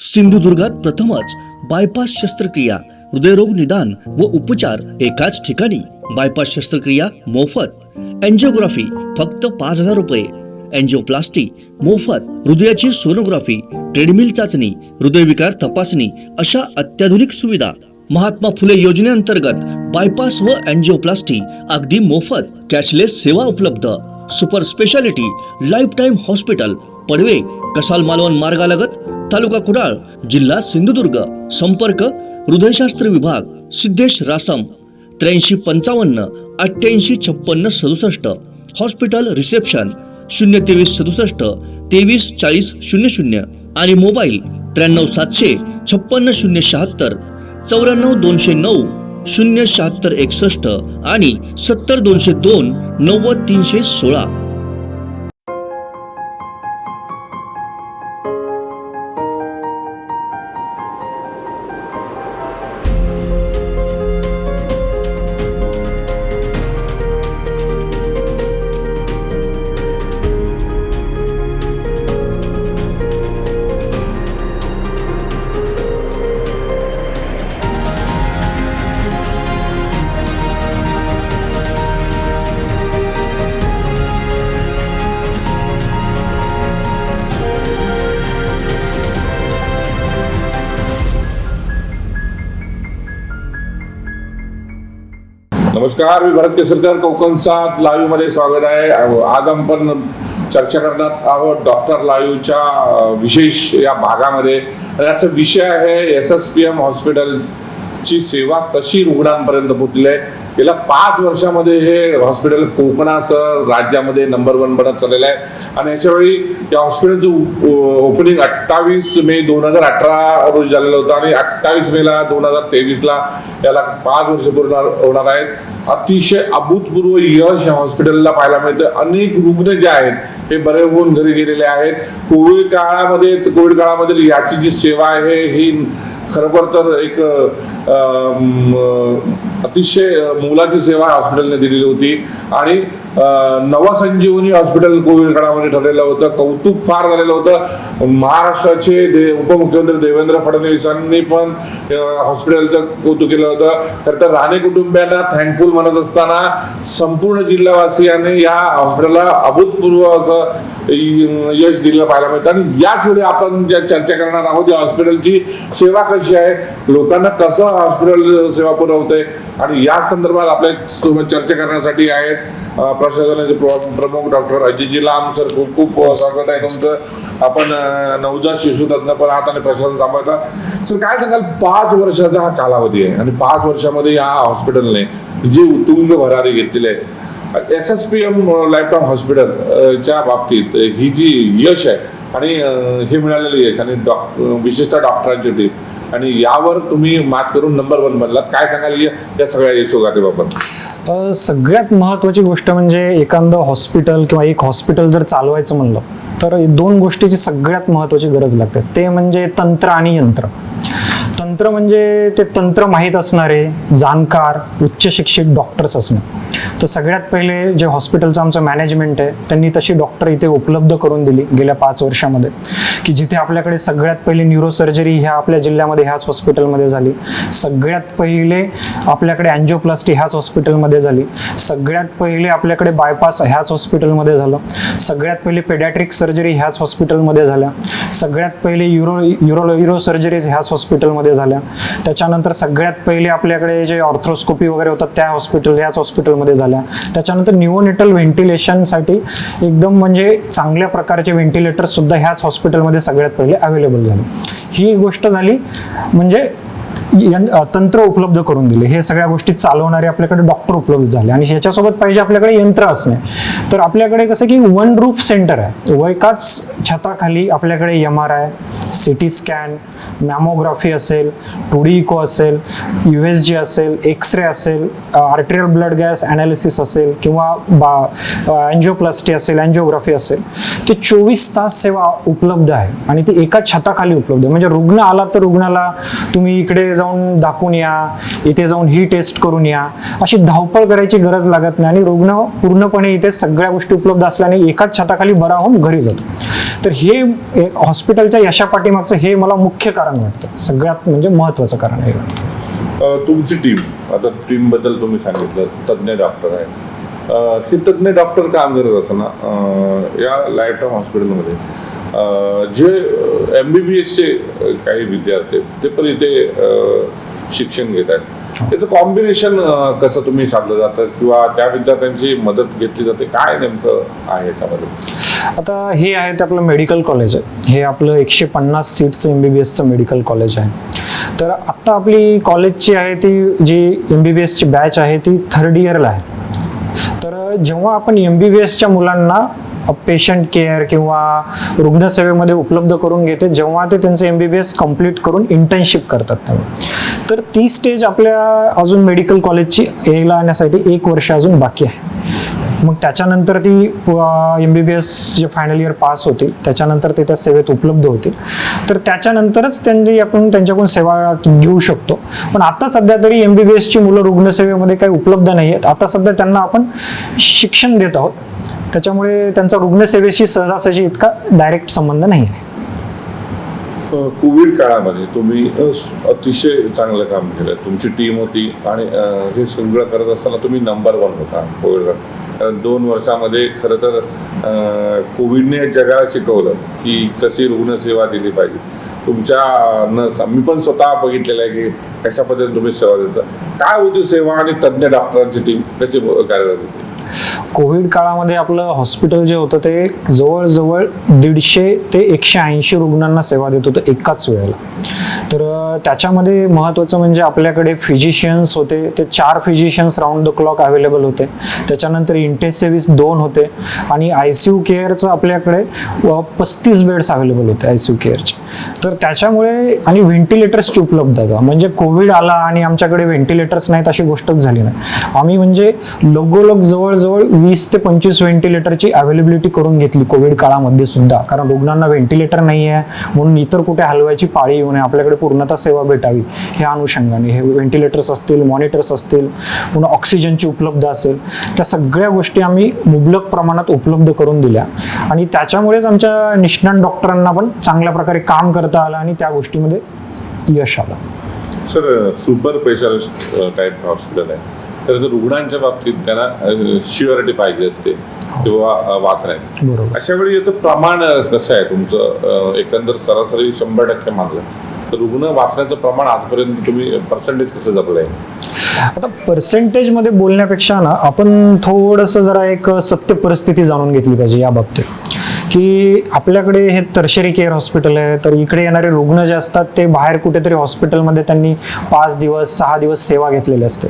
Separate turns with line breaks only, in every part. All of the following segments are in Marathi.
सिंधुदुर्गात प्रथमच बायपास शस्त्रक्रिया, हृदयरोग निदान व उपचार एकाच ठिकाणी. बायपास शस्त्रक्रिया मोफत, एंजिओग्राफी फक्त 5,000 रुपये, एंजिओप्लास्टी मोफत, हृदयाची सोनोग्राफी, ट्रेडमिल चाचणी, हृदयविकार तपासणी अशा अत्याधुनिक सुविधा. महात्मा फुले योजनेअंतर्गत बायपास व एंजिओप्लास्टी अगदी मोफत. कॅशलेस सेवा उपलब्ध. Super speciality lifetime hospital, Padve, Kasal Malvan मार्गालगत, तालुका कुडाळ, जिल्हा सिंधुदुर्ग. संपर्क हृदयशास्त्र विभाग, सिद्धेश रासम, 8355 88 56 67. हॉस्पिटल रिसेप्शन 023 67 23 40 00 आणि मोबाईल 93 700 56 076 94 209 076 61 आणि 70 202 90 316.
नमस्कार, मी भरत केसरकर, कोकण 7 लाईव्ह मध्ये स्वागत आहे. आज आपण चर्चा करणार आहोत डॉक्टर लाईव्हच्या विशेष या भागामध्ये. याचा विषय आहे SSPM हॉस्पिटलची सेवा कशी रुग्णांपर्यंत पोहोचली आहे. गेल्या 5 वर्षामध्ये हे हॉस्पिटल कोकणासह राज्यामध्ये नंबर 1 बनत चाललेलं आहे. आणि याच्यावेळी या हॉस्पिटलचं ओपनिंग 28 मे 2018 रोजी झालेलं होतं आणि 28 मेला 2023ला याला 5 वर्ष पूर्ण होणार आहेत. अतिशय अभूतपूर्व यश या हॉस्पिटलला पाहायला मिळतं. अनेक रुग्ण जे आहेत हे बरे होऊन घरी गेलेले आहेत. कोविड काळामध्ये याची जी सेवा आहे ही खरोखर तर एक अतिशय मोलाची सेवा हॉस्पिटलने दिलेली होती. आणि नवसंजीवनी हॉस्पिटल कोविड काळामध्ये ठरलेलं होतं. कौतुक फार झालेलं होतं. महाराष्ट्राचे उपमुख्यमंत्री देवेंद्र फडणवीसांनी पण हॉस्पिटलचं कौतुक केलं होतं. तर राणे कुटुंबियांना थँकफुल म्हणत असताना संपूर्ण जिल्हावासियांनी या हॉस्पिटलला अभूतपूर्व असं यश दिलं पाहायला मिळतं. आणि याच वेळी आपण ज्या चर्चा करणार आहोत या हॉस्पिटलची सेवा कशी आहे, लोकांना कसं हॉस्पिटल सेवा पुरवते आणि या संदर्भात आपल्या सोबत चर्चा करण्यासाठी आहेत प्रशासनाचे प्रमुख डॉक्टर अजितजी लांब. सर, खूप खूप स्वागत आहे तुमचं. आपण नवजात शिशु तज्ञ पण आहात आणि प्रशासन सांभाळता. सर, काय सांगाल, 5 वर्षाचा हा कालावधी आहे आणि 5 वर्षामध्ये या हॉस्पिटलने जी उत्तुंग भरारी घेतलेली आहे SSPM लाईफ टाइम हॉस्पिटलच्या बाबतीत, ही जी यश आहे आणि हे मिळालेलं यश आणि विशेषतः डॉक्टरांची टीम आणि यावर तुम्ही मात करून नंबर 1 बनलात, काय सांगाल या सगळ्या यशोगाथेबाबत?
सगळ्यात महत्त्वाची गोष्ट म्हणजे एखादं हॉस्पिटल किंवा एक हॉस्पिटल जर चालवायचं म्हणलं तर 2 गोष्टीची सगळ्यात महत्त्वाची गरज लागते. ते म्हणजे तंत्र आणि यंत्र. तंत्र म्हणजे ते तंत्र माहीत असणारे जाणकार उच्च शिक्षित डॉक्टर्स असणे. तर सगळ्यात पहिले जे हॉस्पिटलचं आमचं मॅनेजमेंट आहे त्यांनी तशी डॉक्टर इथे उपलब्ध करून दिली गेल्या 5 वर्षामध्ये, की जिथे आपल्याकडे सगळ्यात पहिले न्यूरोसर्जरी ह्या आपल्या जिल्ह्यामध्ये ह्याच हॉस्पिटलमध्ये झाली. सगळ्यात पहिले आपल्याकडे अँजिओप्लास्टी ह्याच हॉस्पिटलमध्ये झाली. सगळ्यात पहिले आपल्याकडे बायपास ह्याच हॉस्पिटलमध्ये झालं. सगळ्यात पहिले पेडियाट्रिक सर्जरी ह्याच हॉस्पिटलमध्ये झाल्या. सगळ्यात पहिले युरो सर्जरीज ह्याच हॉस्पिटलमध्ये झाल्या. त्याच्यानंतर सगळ्यात पहिले आपल्याकडे जे ऑर्थ्रोस्कोपी वगैरे होतात त्या ह्याच हॉस्पिटलमध्ये झाल्या. त्याच्यानंतर न्यूओनेटल व्हेंटिलेशनसाठी एकदम म्हणजे चांगल्या प्रकारचे व्हेंटिलेटर सुद्धा ह्याच हॉस्पिटलमध्ये सगळ्यात पहिले अवेलेबल झाले. ही गोष्ट झाली म्हणजे तंत्र उपलब्ध करून दिले. हे सगळ्या गोष्टी चालवणारे आपल्याकडे डॉक्टर उपलब्ध झाले आणि ह्याच्यासोबत पाहिजे आपल्याकडे यंत्र असणे. तर आपल्याकडे कसं की 1 रूफ सेंटर आहे. एकाच छताखाली आपल्याकडे MRI, CT स्कॅन, मॅमोग्राफी असेल, 2D इको असेल, USG असेल, एक्सरे असेल, आर्टेरियल ब्लड गॅस ॲनालिसिस असेल किंवा एंजिओप्लास्टी असेल, एंजिओग्राफी असेल, ते 24 तास सेवा उपलब्ध आहे आणि ती एका छताखाली उपलब्ध आहे. म्हणजे रुग्ण आला तर रुग्णाला तुम्ही इकडे जाऊन दाखवून या, इथे जाऊन ही टेस्ट करून या, अशी धावपळ करायची गरज लागत नाही आणि रुग्ण पूर्णपणे इथे सगळ्या गोष्टी उपलब्ध असल्याने एकाच छताखाली बरा होऊन घरी जातो. तर हे हॉस्पिटलच्या यशापाठीमागचं हे मला मुख्य कारण वाटतं, सगळ्यात म्हणजे महत्वाचं कारण आहे.
तुमची टीम, आता टीम बद्दल तुम्ही सांगितलं तज्ज्ञ डॉक्टर आहेत, हे तज्ज्ञ डॉक्टर काम करत असताना या लाईफटाईम हॉस्पिटलमध्ये जे MBBS चे काही विद्यार्थी आहेत, ते पण इथे शिक्षण घेत आहेत, त्याचं कॉम्बिनेशन कसं तुम्ही साधलं जातं किंवा त्या विद्यार्थ्यांची मदत घेतली जाते, काय नेमकं आहे याच्यामध्ये?
आता हे आहे ते आपलं मेडिकल कॉलेज आहे, हे आपलं 150 सीटचं MBBSचं मेडिकल कॉलेज आहे. तर आत्ता आपली कॉलेजची आहे ती जी MBBSची बॅच आहे ती 3rd इयरला आहे. तर जेव्हा आपण MBBSच्या मुलांना पेशंट केअर किंवा रुग्णसेवेमध्ये उपलब्ध करून घेते, जेव्हा ते त्यांचं MBBS कंप्लीट करून इंटर्नशिप करतात तेव्हा, तर ती स्टेज आपल्या अजून मेडिकल कॉलेजची यायला आणण्यासाठी 1 वर्ष अजून बाकी आहे. मग त्याच्यानंतर ती MBBS जे फायनल इयर पास होतील त्याच्यानंतर ते त्या सेवेत उपलब्ध होतील. तर त्याच्यानंतरच आपण त्यांच्याकडून सेवा घेऊ शकतो. पण आता सध्या तरी MBBSची मुलं रुग्णसेवेमध्ये काही उपलब्ध नाही आहेत. आता सध्या त्यांना आपण शिक्षण देत आहोत, त्याच्यामुळे त्यांचा रुग्णसेवेशी सहजासहजी इतका डायरेक्ट संबंध नाही आहे.
कोविड काळामध्ये तुम्ही अतिशय चांगलं काम केलं, तुमची टीम होती आणि हे सगळं करत असताना तुम्ही नंबर 1 होता कोविड. 2 वर्षामध्ये खरं तर कोविडने जगाला शिकवलं की कशी रुग्णसेवा दिली पाहिजे. तुमच्या मी पण स्वतः बघितलेलं आहे की कशा पद्धतीने तुम्ही सेवा देता. काय होती सेवा आणि तज्ज्ञ डॉक्टरांची टीम कशी कार्यरत होती?
कोविड काळामध्ये आपलं हॉस्पिटल जे होतं ते जवळजवळ 150 ते 180 रुग्णांना सेवा देत होतं एकाच वेळेला. तर त्याच्यामध्ये महत्त्वाचं म्हणजे आपल्याकडे फिजिशियन्स होते, ते 4 physicians round the clock available होते. त्याच्यानंतर इंटेन्सिव्हिस्ट 2 होते आणि ICU केअरचं आपल्याकडे 35 बेड्स अवेलेबल होते ICU केअरचे. तर त्याच्यामुळे आणि व्हेंटिलेटर्सची उपलब्धता, म्हणजे कोविड आला आणि आमच्याकडे व्हेंटिलेटर्स नाहीत अशी गोष्टच झाली नाही. आम्ही म्हणजे लगोलग जवळजवळ 20 ते 25 व्हेंटिलेटरची अवेलेबिलिटी करून घेतली कोविड काळामध्ये सुद्धा, कारण रुग्णांना व्हेंटिलेटर नाही आहे म्हणून इतर कुठे हलवायची पाळी येऊ नये, आपल्याकडे पूर्णतः सेवा भेटावी ह्या अनुषंगाने हे व्हेंटिलेटर्स असतील, मॉनिटर्स असतील, पुन्हा ऑक्सिजनची उपलब्ध असेल, त्या सगळ्या गोष्टी आम्ही मुबलक प्रमाणात उपलब्ध करून दिल्या आणि त्याच्यामुळेच आमच्या निष्णात डॉक्टरांना पण चांगल्या प्रकारे काम करता आलं आणि त्या गोष्टीमध्ये यश आलं.
Sir, super specialist type hospital आहे, तर रुग्णांच्या बाबतीत त्यांना श्युअरिटी पाहिजे असते किंवा वाचण्याची.
बरोबर.
अशा वेळी याचं प्रमाण कसं आहे तुमचं? एकंदर सरासरी 100% मानलं तर रुग्ण वाचण्याचं प्रमाण आजपर्यंत तुम्ही पर्सेंटेज कसं जपलं आहे?
आता पर्सेंटेजमध्ये बोलण्यापेक्षा ना आपण थोडंसं जरा एक सत्य परिस्थिती जाणून घेतली पाहिजे या बाबतीत, की आपल्याकडे हे टर्शरी केअर हॉस्पिटल आहे. तर इकडे येणारे रुग्ण जे असतात ते बाहेर कुठेतरी हॉस्पिटलमध्ये त्यांनी 5 दिवस 6 दिवस सेवा घेतलेली असते.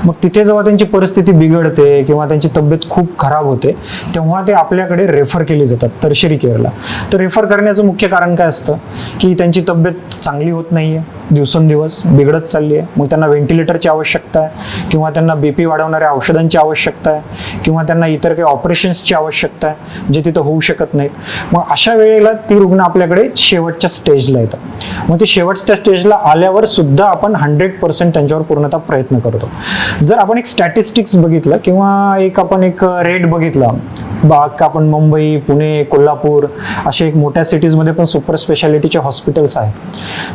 मग तिथे जेव्हा त्यांची परिस्थिती बिघडते किंवा त्यांची तब्येत खूप खराब होते तेव्हा ते आपल्याकडे रेफर केली जातात टर्शरी केअरला. तर रेफर करण्याचं मुख्य कारण काय असतं की त्यांची तब्येत चांगली होत नाही आहे, दिवसेंदिवस बिघडत चालली आहे. मग त्यांना व्हेंटिलेटरची आवश्यकता आहे किंवा त्यांना BP वाढवणाऱ्या औषधांची आवश्यकता आहे किंवा त्यांना इतर काही ऑपरेशन्सची आवश्यकता आहे जे तिथं होऊ शकत नाहीत. मग अशा वेळेला ती रुग्ण आपल्याकडे शेवटच्या स्टेजला येतात. मग ते शेवटच्या स्टेजला आल्यावर सुद्धा आपण 100% त्यांच्यावर पूर्णतः प्रयत्न करतो. जर आपण एक स्टॅटिस्टिक्स बघितलं किंवा आपण एक रेट बघितला, आपण मुंबई, पुणे, कोल्हापूर असे एक मोठ्या सिटीजमध्ये पण सुपर स्पेशालिटीचे हॉस्पिटल्स आहेत,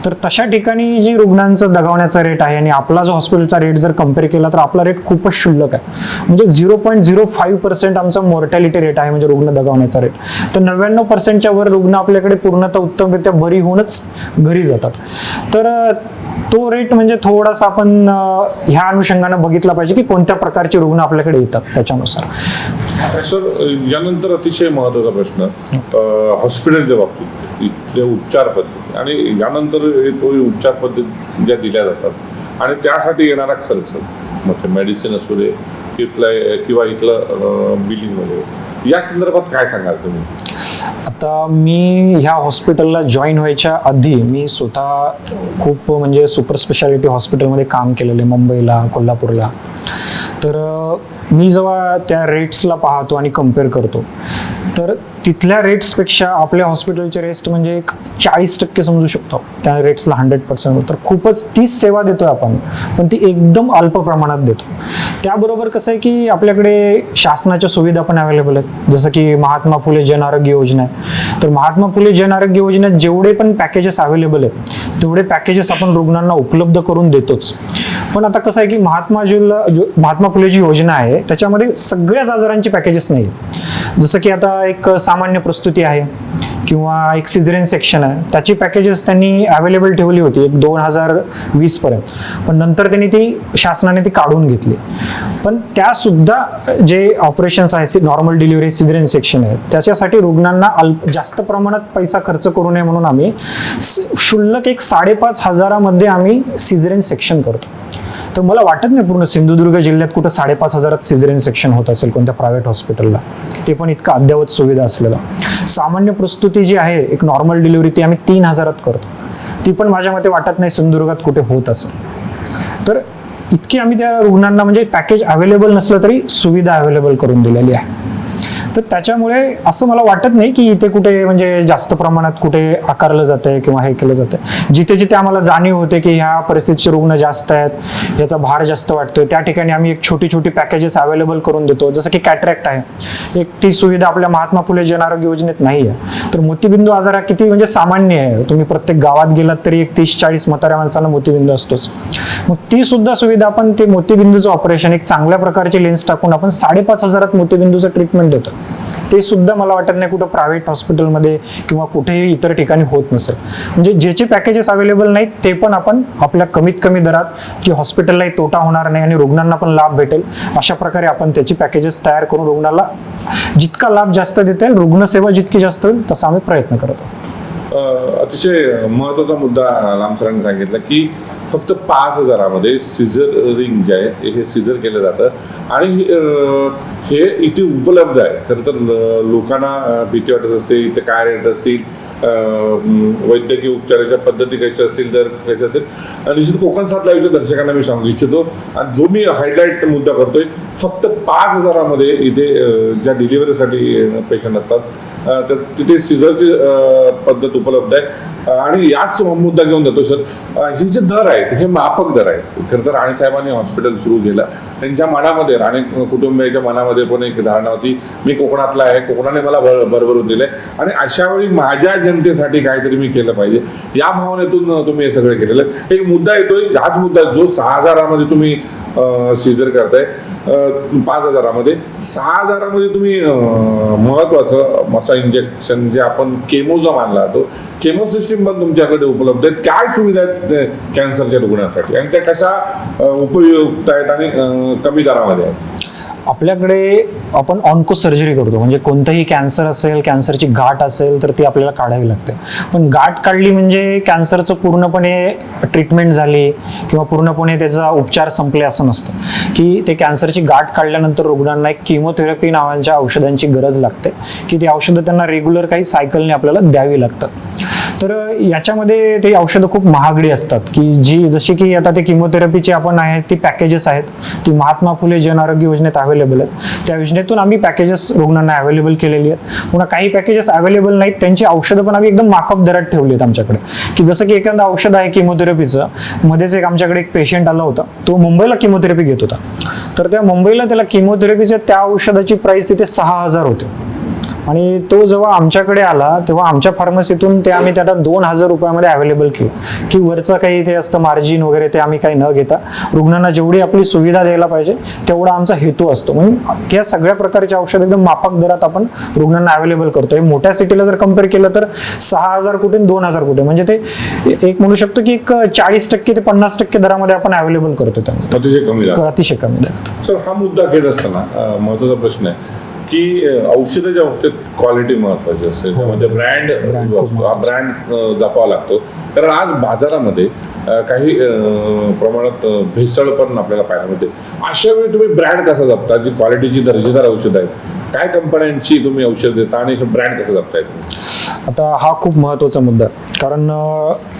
तर तशा ठिकाणी जी रुग्णांचा दगावण्याचा रेट आहे आणि आपला जो हॉस्पिटलचा रेट जर कम्पेअर केला तर आपला रेट खूपच क्षुल्लक आहे. म्हणजे 0.05% आमचा मॉर्टॅलिटी रेट आहे, म्हणजे रुग्ण दगावण्याचा रेट. तर 99%च्या वर रुग्ण आपल्याकडे पूर्णतः उत्तमरित्या बरी होऊनच घरी जातात. तर तो रेट म्हणजे थोडासा आपण ह्या अनुषंगाने बघितला पाहिजे की कोणत्या प्रकारचे रुग्ण आपल्याकडे येतात त्याच्यानुसार.
सर, यानंतर अतिशय महत्त्वाचा प्रश्न, हॉस्पिटलच्या बाबतीत इथले उपचार पद्धती आणि यानंतर तो उपचार पद्धती ज्या दिल्या जातात आणि त्यासाठी येणारा खर्च, मग ते मेडिसिन असू दे किंवा इथलं बिलिंग वगैरे, या संदर्भात काय सांगाल तुम्ही?
आता मी ह्या हॉस्पिटलला जॉईन व्हायच्या आधी मी स्वतः खूप म्हणजे सुपर स्पेशालिटी हॉस्पिटलमध्ये काम केलेलं आहे, मुंबईला, कोल्हापूरला. तर मी जेव्हा त्या रेट्सला पाहतो आणि कम्पेअर करतो तर तिथल्या रेट्सपेक्षा आपल्या हॉस्पिटलचे रेट्स म्हणजे एक 40% समजू शकतो त्या रेट्सला 100%. तर खूपच तीच सेवा देतोय आपण, पण ती एकदम अल्प प्रमाणात देतो. त्याबरोबर कसं आहे की आपल्याकडे शासनाच्या सुविधा पण अवेलेबल आहेत, जसं की महात्मा फुले जन आरोग्य योजना आहे. तर महात्मा फुले जन आरोग्य योजनेत जेवढे पण पॅकेजेस अवेलेबल आहेत तेवढे पॅकेजेस आपण रुग्णांना उपलब्ध करून देतोच. पण आता कसं आहे की महात्मा फुले जी योजना आहे त्याच्यामध्ये सगळ्याच आजारांची पॅकेजेस नाही. जसं की आता एक सामान्य प्रस्तुती आहे किंवा एक सिझेरियन सेक्शन आहे, त्याची पॅकेजेस त्यांनी अवेलेबल ठेवली होती एक 2020 पर्यंत, पण नंतर त्यांनी ती शासनाने ती काढून घेतली. पण त्या सुद्धा जे ऑपरेशन्स आहेत नॉर्मल डिलिव्हरी सिझेरियन सेक्शन आहे त्याच्यासाठी रुग्णांना जास्त प्रमाणात पैसा खर्च करू नये म्हणून आम्ही शुल्क एक 5,500 आम्ही सिझेरियन सेक्शन करतो. तर मला वाटत नाही पूर्ण सिंधुदुर्ग जिल्ह्यात कुठं 5,500 सिझेरियन सेक्शन होत असेल कोणत्या प्रायव्हेट हॉस्पिटलला, ते पण इतकं अद्ययावत सुविधा असलेलं. सामान्य प्रस्तुती जी आहे एक नॉर्मल डिलिव्हरी ती आम्ही 3,000 करतो, ती पण माझ्या मते वाटत नाही सिंधुदुर्गात कुठे होत असेल. तर इतकी आम्ही त्या रुग्णांना म्हणजे पॅकेज अवेलेबल नसलं तरी सुविधा अवेलेबल करून दिलेली आहे. तर त्याच्यामुळे असं मला वाटत नाही की इथे कुठे म्हणजे जास्त प्रमाणात कुठे आकारलं जातंय किंवा हे केलं जातंय. जिथे जिथे आम्हाला जाणीव होते की ह्या परिस्थितीचे रुग्ण जास्त आहेत, याचा भार जास्त वाटतोय, त्या ठिकाणी आम्ही एक छोटी छोटी पॅकेजेस अवेलेबल करून देतो. जसं की कॅटरॅक्ट आहे, एक ती सुविधा आपल्या महात्मा फुले जन आरोग्य योजनेत नाही आहे. तर मोतीबिंदू आजार हा किती म्हणजे सामान्य आहे, तुम्ही प्रत्येक गावात गेलात तरी एक 30-40 म्हाताऱ्या माणसांना मोतीबिंदू असतोच. मग ती सुद्धा सुविधा आपण ते मोतीबिंदूचं ऑपरेशन एक चांगल्या प्रकारची लेन्स टाकून आपण 5,500 मोतीबिंदूचं ट्रीटमेंट देतो. ते सुद्धा मला वाटत नाही कुठं प्रायव्हेट हॉस्पिटलमध्ये किंवा कुठेही इतर ठिकाणी होत नसेल. म्हणजे ज्याचे पॅकेजेस अवेलेबल नाहीत ते पण आपण आपल्या कमीत कमी दरात, की हॉस्पिटललाही तोटा होणार नाही आणि रुग्णांना पण लाभ भेटेल अशा प्रकारे आपण त्याची पॅकेजेस तयार करून रुग्णाला जितका लाभ जास्त देता येईल, रुग्णसेवा जितकी जास्त होईल तसा आम्ही प्रयत्न करतो.
अतिशय महत्वाचा मुद्दा राम सरांनी सांगितला की फक्त 5,000 सिझरिंग जे आहे हे सिझर केलं जातं आणि हे इथे उपलब्ध आहे. खरं तर लोकांना भीती वाटत असते इथे काय रेट असतील, वैद्यकीय उपचाराच्या पद्धती कशा असतील तर कशा असतील. निश्चित कोकण 7 लाईव्हच्या दर्शकांना मी सांगू इच्छितो आणि जो मी हायलाईट मुद्दा करतोय, फक्त 5,000 इथे ज्या डिलिव्हरीसाठी पेशंट असतात तर तिथे सिझरची पद्धत उपलब्ध आहे. आणि याच मुद्दा घेऊन जातो सर, हे जे दर आहेत हे माफक दर आहेत. खरं तर राणे साहेबांनी हॉस्पिटल सुरू केलं, त्यांच्या मनामध्ये राणे कुटुंबियाच्या मनामध्ये पण एक धारणा होती मी कोकणातला आहे, कोकणाने मला भरभरून दिले आणि अशा वेळी माझ्या जनतेसाठी काहीतरी मी केलं पाहिजे या भावनेतून तुम्ही हे सगळं केलेलं. एक मुद्दा येतोय, हाच मुद्दा जो 6,000 तुम्ही सिझर करताय, 5,000 6,000 तुम्ही महत्वाचं असं इंजेक्शन जे आपण केमोचा मानला जातो, केमो सिस्टीम पण तुमच्याकडे उपलब्ध आहेत. काय सुविधा आहेत कॅन्सरच्या रुग्णांसाठी आणि त्या कशा उपयुक्त आहेत आणि कमी दरामध्ये आहेत?
आपल्याकडे आपण ऑन्को सर्जरी करतो, म्हणजे कोणतंही कॅन्सर असेल, कॅन्सरची गाठ असेल तर ती आपल्याला काढावी लागते. पण गाठ काढली म्हणजे कॅन्सरचं पूर्णपणे ट्रीटमेंट झाली किंवा पूर्णपणे त्याचा उपचार संपले असं नसतं. की ते कॅन्सरची गाठ काढल्यानंतर रुग्णांना एक किमोथेरपी नावाच्या औषधांची गरज लागते, की ती औषधं त्यांना रेग्युलर काही सायकलने आपल्याला द्यावी लागतात. तर याच्यामध्ये ते औषधं खूप महागडी असतात, की जशी की आता ते किमोथेरपीची आपण आहेत ती पॅकेजेस आहेत, ती महात्मा फुले जन आरोग्य योजनेत अवेलेबल आहेत. त्या योजनेतून आम्ही पॅकेजेस रुग्णांना अवेलेबल केलेली आहेत. पुन्हा काही पॅकेजेस अवेलेबल नाहीत त्यांची औषधं पण आम्ही एकदम माफक दरात ठेवली आहेत आमच्याकडे. की जसं की एखादं औषध आहे किमोथेरपीचं, मध्येच एक आमच्याकडे एक पेशंट आला होता, तो मुंबईला किमोथेरपी घेत होता. तर त्या मुंबईला त्याला किमोथेरपीच्या त्या औषधाची प्राइस तिथे 6,000 होते आणि तो जेव्हा आमच्याकडे आला तेव्हा आमच्या फार्मसीतून ते आम्ही त्याला 2,000 रुपयामध्ये अवेलेबल केलं. की वरचं काही ते असतं मार्जिन वगैरे ते आम्ही काही न घेता रुग्णांना जेवढी आपली सुविधा द्यायला पाहिजे तेवढा आमचा हेतू असतो. म्हणून या सगळ्या प्रकारचे औषध एकदम माफक दरात आपण रुग्णांना अवेलेबल करतोय. मोठ्या सिटीला जर कम्पेअर केलं तर 6,000 कुठे 2,000 कुठे, म्हणजे ते एक म्हणू शकतो की एक 40% ते 50% दरामध्ये आपण अवेलेबल करतो त्यांना, अतिशय कमी दरात.
सर, हा मुद्दा घेत असताना महत्वाचा प्रश्न आहे की औषधाच्या बाबतीत क्वालिटी महत्वाची असते, त्यामध्ये ब्रँड जो असतो हा ब्रँड जपावा लागतो. कारण आज बाजारामध्ये काही प्रमाणात भेसळ पण आपल्याला पाहायला मिळते. अशा वेळी तुम्ही ब्रँड कसा जपता, जी क्वालिटीची दर्जेदार औषध आहेत, काय कंपन्यांची तुम्ही औषध देता आणि ब्रँड कसं जपताय?
आता हा खूप महत्वाचा मुद्दा, कारण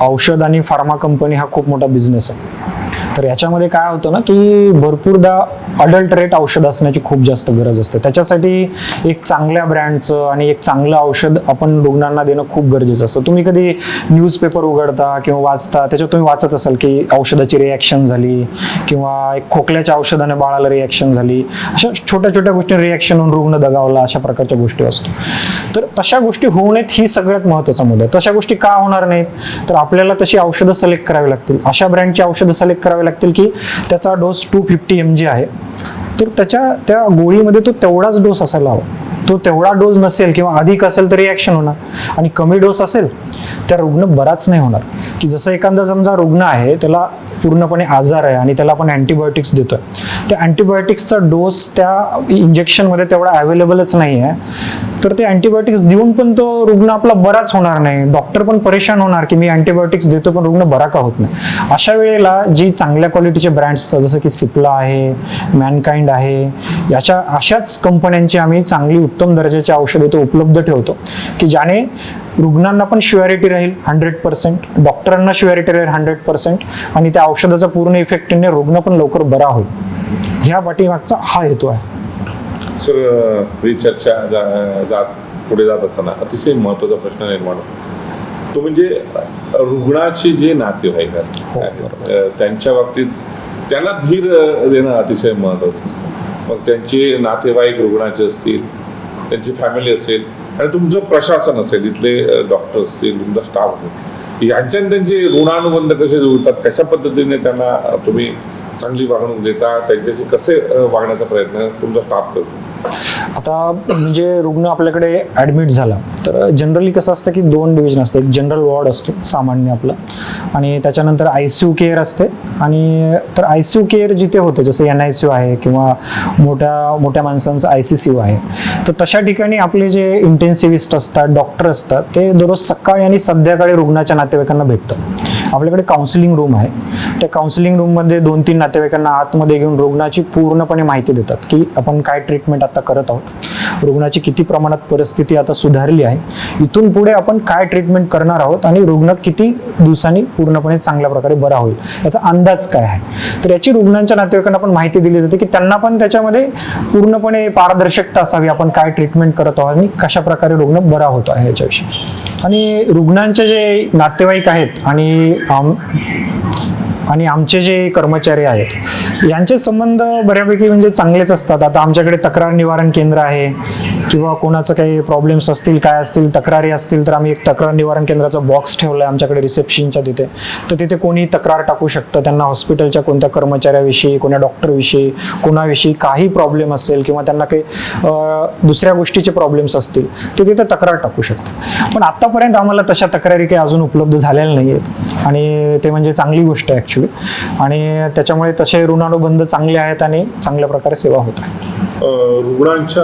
औषध आणि फार्मा कंपनी हा खूप मोठा बिझनेस आहे तर याच्यामध्ये काय होतं ना की भरपूरदा अडल्टरेट औषध असण्याची खूप जास्त गरज असते. त्याच्यासाठी एक चांगल्या ब्रँडचं आणि एक चांगलं औषध आपण रुग्णांना देणं खूप गरजेचं असतं. तुम्ही कधी न्यूजपेपर उघडता किंवा वाचता, त्याच्यात तुम्ही वाचत असाल की औषधाची रिॲक्शन झाली किंवा एक खोकल्याच्या औषधाने बाळाला रिॲक्शन झाली, अशा छोट्या छोट्या गोष्टी रिॲक्शन होऊन रुग्ण दगावला, अशा प्रकारच्या गोष्टी असतो. तर तशा गोष्टी होऊ नयेत ही सगळ्यात महत्त्वाचा मुद्दा आहे. तशा गोष्टी का होणार नाहीत, तर आपल्याला तशी औषधं सिलेक्ट करावी लागतील, अशा ब्रँडची औषधं सिलेक्ट करावी लागतील की त्याचा डोस 250 mg आहे, तर त्या गोळीमध्ये तो तेवढाच डोस असायला हवा. तो तेवढा डोस नसेल किंवा अधिक असेल तर रिॲक्शन होणार, आणि कमी डोस असेल तर रुग्ण बराच नाही होणार. की जसं एखादा समजा रुग्ण आहे, त्याला पूर्णपणे आजार आहे आणि त्याला आपण अँटीबायोटिक्स देतोय, त्या अँटीबायोटिक्सचा डोस त्या इंजेक्शनमध्ये तेवढा अवेलेबलच नाही आहे, तर ते अँटीबायोटिक्स देऊन पण तो रुग्ण आपला बराच होणार नाही. डॉक्टर पण परेशान होणार की मी अँटीबायोटिक्स देतो पण रुग्ण बरा का होत नाही. अशा वेळेला जी चांगल्या क्वालिटीचे ब्रँड्स असतात, जसं की सिप्ला आहे, मॅनकाइंड आहे, अशाच कंपन्यांची आम्ही चांगली उत्तम दर्जाची औषधे तो उपलब्ध ठेवतो की ज्याने रुग्णांना पण श्युअरिटी राहील 100%, डॉक्टरांना श्युअरिटी राहील 100%, आणि त्या औषधाचा पूर्ण इफेक्टने रुग्ण पण लवकर बरा होईल. ह्या पाठीमागचा हा हेतू आहे.
सर, ही चर्चा पुढे जात असताना अतिशय महत्त्वाचा प्रश्न निर्माण होतो, तो म्हणजे रुग्णाचे जे नातेवाईक असतात त्यांच्या बाबतीत त्यांना धीर देणं अतिशय महत्त्वाचं असतं. मग त्यांचे नातेवाईक रुग्णाचे असतील, त्यांची फॅमिली असेल आणि तुमचं प्रशासन असेल, इथले डॉक्टर असतील, तुमचा स्टाफ असेल, यांच्यात त्यांचे ऋणानुबंध कसे जुळतात, कशा पद्धतीने त्यांना तुम्ही चांगली वागणूक देता, त्यांच्याशी कसे वागण्याचा प्रयत्न तुमचा स्टाफ करतो?
आता म्हणजे रुग्ण आपल्याकडे ॲडमिट झाला तर जनरली कसं असतं की 2 डिव्हिजन असतं. एक जनरल वॉर्ड असतो सामान्य आपलं, आणि त्याच्यानंतर ICU केअर असते. आणि तर ICU केअर जिथे होते, जसं NICU आहे किंवा मोठ्या माणसांचं ICCU आहे, तर तशा ठिकाणी आपले जे इंटेन्सिव्हिस्ट असतात, डॉक्टर असतात, ते दररोज सकाळी आणि संध्याकाळी रुग्णाच्या नातेवाईकांना भेटतात. आपल्याकडे काउन्सिलिंग रूम आहे, त्या काउन्सिलिंग रूममध्ये 2-3 नातेवाईकांना आतमध्ये घेऊन रुग्णाची पूर्णपणे माहिती देतात की आपण काय ट्रीटमेंट आता करत आहोत, रुग्णाची किती प्रमाणात परिस्थिती आता सुधारली आहे, इथून पुढे आपण काय ट्रीटमेंट करणार आहोत आणि रुग्ण किती दिवसांनी पूर्णपणे चांगल्या प्रकारे बरा होईल याचा अंदाज काय आहे. तर याची रुग्णांच्या नातेवाईकांना पण माहिती दिली जाते की त्यांना पण त्याच्यामध्ये पूर्णपणे पारदर्शकता असावी, आपण काय ट्रीटमेंट करत आहोत आणि कशा प्रकारे रुग्ण बरा होतो आहे याच्याविषयी. आणि रुग्णांचे जे नातेवाईक आहेत आणि आमचे जे कर्मचारी आहेत यांचे संबंध बऱ्यापैकी म्हणजे चांगलेच असतात. आता आमच्याकडे तक्रार निवारण केंद्र आहे किंवा कोणाचं काही प्रॉब्लेम्स असतील, काय असतील, तक्रारी असतील, तर आम्ही एक तक्रार निवारण केंद्राचा बॉक्स ठेवला आहे आमच्याकडे रिसेप्शनच्या तिथे. तर तिथे कोणी तक्रार टाकू शकतं, त्यांना हॉस्पिटलच्या कोणत्या कर्मचाऱ्याविषयी, कोणत्या डॉक्टरविषयी, कोणाविषयी काही प्रॉब्लेम असेल किंवा त्यांना काही दुसऱ्या गोष्टीचे प्रॉब्लेम्स असतील ते तिथे तक्रार टाकू शकतात. पण आतापर्यंत आम्हाला तशा तक्रारी काही अजून उपलब्ध झालेल्या नाही आहेत, आणि ते म्हणजे चांगली गोष्ट आहे ॲक्च्युली. आणि त्याच्यामुळे तसे ऋणानुबंध चांगले आहेत आणि चांगल्या प्रकारे सेवा होत आहे.
रुग्णांच्या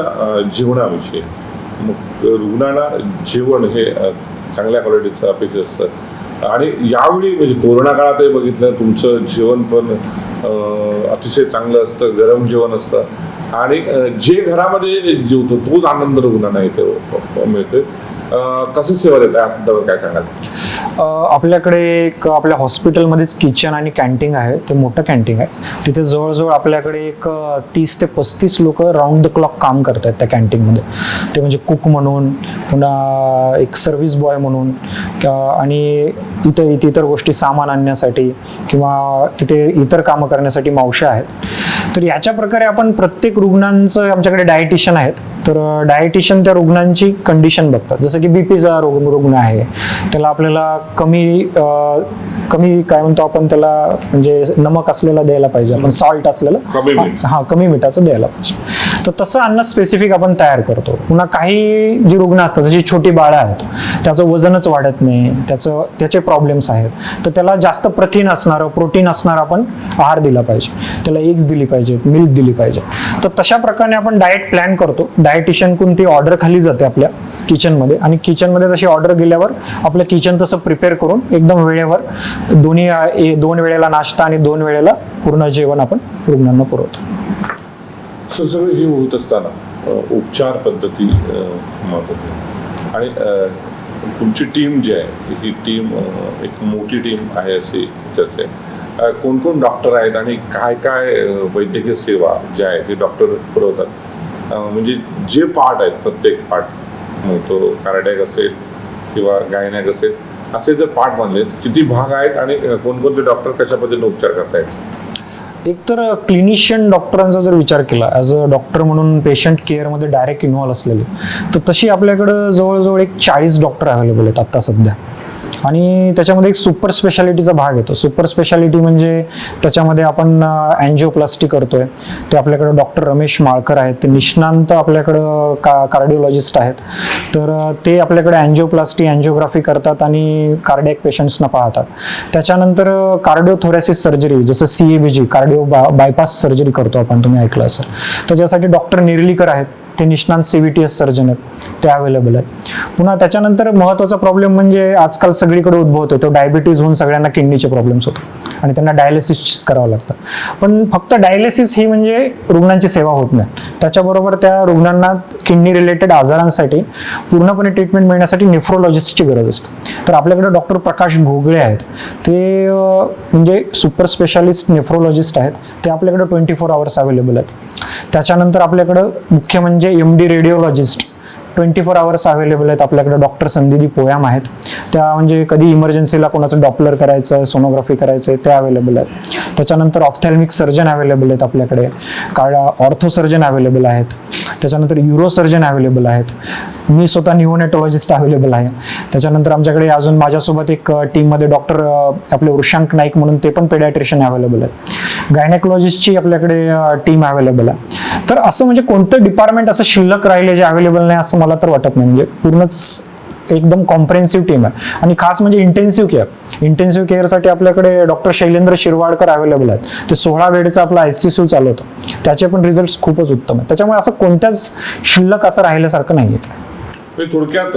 जीवनाविषयी, मग रुग्णाला जेवण हे चांगल्या क्वालिटीचं अपेक्षित असतं, आणि यावेळी म्हणजे कोरोना काळातही बघितलं तुमचं जेवण पण अतिशय चांगलं असतं, गरम जेवण असतं, आणि जे घरामध्ये जेवतो तोच आनंद रुग्णांना इथे मिळतोय. कसं सेवा देत आहे असं काय सांगाल?
आपल्याकडे एक आपल्या हॉस्पिटलमध्येच किचन आणि कॅन्टीन आहे, ते मोठं कॅन्टीन आहे. तिथे जवळजवळ आपल्याकडे एक 30 ते 35 लोक राऊंड द क्लॉक काम करतात त्या कॅन्टीनमध्ये. ते म्हणजे कुक म्हणून, पुन्हा एक सर्व्हिस बॉय म्हणून, आणि इतर गोष्टी सामान आणण्यासाठी किंवा तिथे इतर कामं करण्यासाठी मावश्या आहेत. तर याच्या प्रकारे आपण प्रत्येक रुग्णांचं, आमच्याकडे डायटिशियन आहेत, तर डायटिशियन त्या रुग्णांची कंडिशन बघतात. जसं की बीपीचा रुग्ण आहे, त्याला आपल्याला कमी काय म्हणतो आपण त्याला, म्हणजे नमक असलेला द्यायला पाहिजे, आपण सॉल्ट असलेलं, कमी मिठाचं द्यायला पाहिजे. तर तसं अन्न स्पेसिफिक आपण तयार करतो. पुन्हा काही जी रुग्ण असतात, जशी छोटी बाळं आहेत, त्याचं वजनच वाढत नाही, त्याचे प्रॉब्लेम्स आहेत, तर त्याला जास्त प्रथिन असणारं, प्रोटीन असणारं आपण आहार दिला पाहिजे, त्याला एग्स दिली पाहिजे, मिल्क दिली पाहिजे. तर तशा प्रकारे आपण डाएट प्लॅन करतो. डायटिशियन ती ऑर्डर खाली जाते आपल्या किचनमध्ये, आणि किचनमध्ये तशी ऑर्डर गेल्यावर आपलं किचन तसं प्रिपेअर करून एकदम वेळेवर 2 वेळेला नाश्ता आणि 2 वेळेला पूर्ण जेवण आपण रुग्णांना पुरवतो.
सगळं हे होत असताना उपचार पद्धती महत्त्वाची, आणि तुमची टीम जी आहे ही टीम एक मोठी टीम आहे अशी चर्चा आहे. कोण डॉक्टर आहेत आणि काय काय वैद्यकीय सेवा ज्या आहेत ते डॉक्टर पुरवतात, म्हणजे जे पार्ट आहेत प्रत्येक पार्ट, मग तो कार्डियक असेल किंवा गायनॅक असेल, असे जर पार्ट म्हणले किती भाग आहेत आणि कोणकोणते डॉक्टर कशा पद्धतीने उपचार करतायत?
एक तर क्लिनिशियन डॉक्टरांचा जर विचार केला ॲज अ डॉक्टर म्हणून पेशंट केअरमध्ये डायरेक्ट इन्व्हॉल्व असलेले, तर तशी आपल्याकडं जवळजवळ एक 40 डॉक्टर अवेलेबल आहेत आत्ता सध्या. आणि त्याच्यामध्ये एक सुपर स्पेशालिटीचा भाग येतो. सुपर स्पेशालिटी म्हणजे त्याच्यामध्ये आपण अँजिओप्लास्टी करतोय, ते आपल्याकडं डॉक्टर रमेश माळकर आहेत, ते निष्णांत आपल्याकडं कार्डिओलॉजिस्ट आहेत. तर ते आपल्याकडे अँजिओप्लास्टी अँजिओग्राफी करतात आणि कार्डियक पेशंट्सना पाहतात. त्याच्यानंतर कार्डिओथोरॅसिस सर्जरी, जसं CABG कार्डिओ बायपास सर्जरी करतो आपण, तुम्ही ऐकलं असेल. त्याच्यासाठी डॉक्टर निर्लीकर आहेत, ते निष्णांत CVTS सर्जन आहेत, ते अवेलेबल आहेत. पुन्हा त्याच्यानंतर महत्त्वाचा प्रॉब्लेम म्हणजे आजकाल सगळीकडे उद्भवतो तो डायबिटीज होऊन सगळ्यांना किडनीचे प्रॉब्लेम्स होतात आणि त्यांना डायलिसिस करावं लागतं. पण फक्त डायलिसिस ही म्हणजे रुग्णांची सेवा होत नाही, त्याच्याबरोबर त्या रुग्णांना किडनी रिलेटेड आजारांसाठी पूर्णपणे ट्रीटमेंट मिळण्यासाठी नेफ्रोलॉजिस्टची गरज असते. तर आपल्याकडे डॉक्टर प्रकाश घोगळे आहेत, ते म्हणजे सुपर स्पेशालिस्ट नेफ्रोलॉजिस्ट आहेत, ते आपल्याकडे 24 आवर्स अवेलेबल आहेत. त्याच्यानंतर आपल्याकडं मुख्य म्हणजे MD रेडिओलॉजिस्ट 24 आवर्स अवेलेबल आहेत आपल्याकडे. डॉक्टर संदीदी पोयाम आहेत, त्या म्हणजे कधी इमर्जन्सीला कोणाचं डॉपलर करायचं, सोनोग्राफी करायचं, ते अवेलेबल आहेत. त्याच्यानंतर ऑप्थॅल्मिक सर्जन अवेलेबल आहेत आपल्याकडे, ऑर्थो सर्जन अवेलेबल आहेत. त्याच्यानंतर युरो सर्जन अवेलेबल आहेत. मी स्वतः न्यूरोनेटॉलॉजिस्ट अवेलेबल आहे. त्याच्यानंतर आमच्याकडे अजून माझ्यासोबत एक टीममध्ये डॉक्टर आपले वृषांक नाईक म्हणून, ते पण पेडियाट्रिशियन अवेलेबल आहेत. गायनेकोलॉजिस्टची आपल्याकडे टीम अवेलेबल आहे. तर असं म्हणजे कोणतं डिपार्टमेंट असं शिल्लक राहिले जे अवेलेबल नाही असं मला तर वाटत नाही. म्हणजे पूर्णच एकदम कॉम्प्रेहेन्सिव्ह टीम आहे. आणि खास म्हणजे इंटेन्सिव्ह केअरसाठी आपल्याकडे डॉक्टर शैलेंद्र शिरवाडकर अवेलेबल आहेत. ते 16 बेडचा आपला ICU चालवतं, त्याचे पण रिझल्ट खूपच उत्तम आहेत. त्याच्यामुळे असं कोणत्याच शिल्लक असं राहिल्यासारखं नाही आहे.
थोडक्यात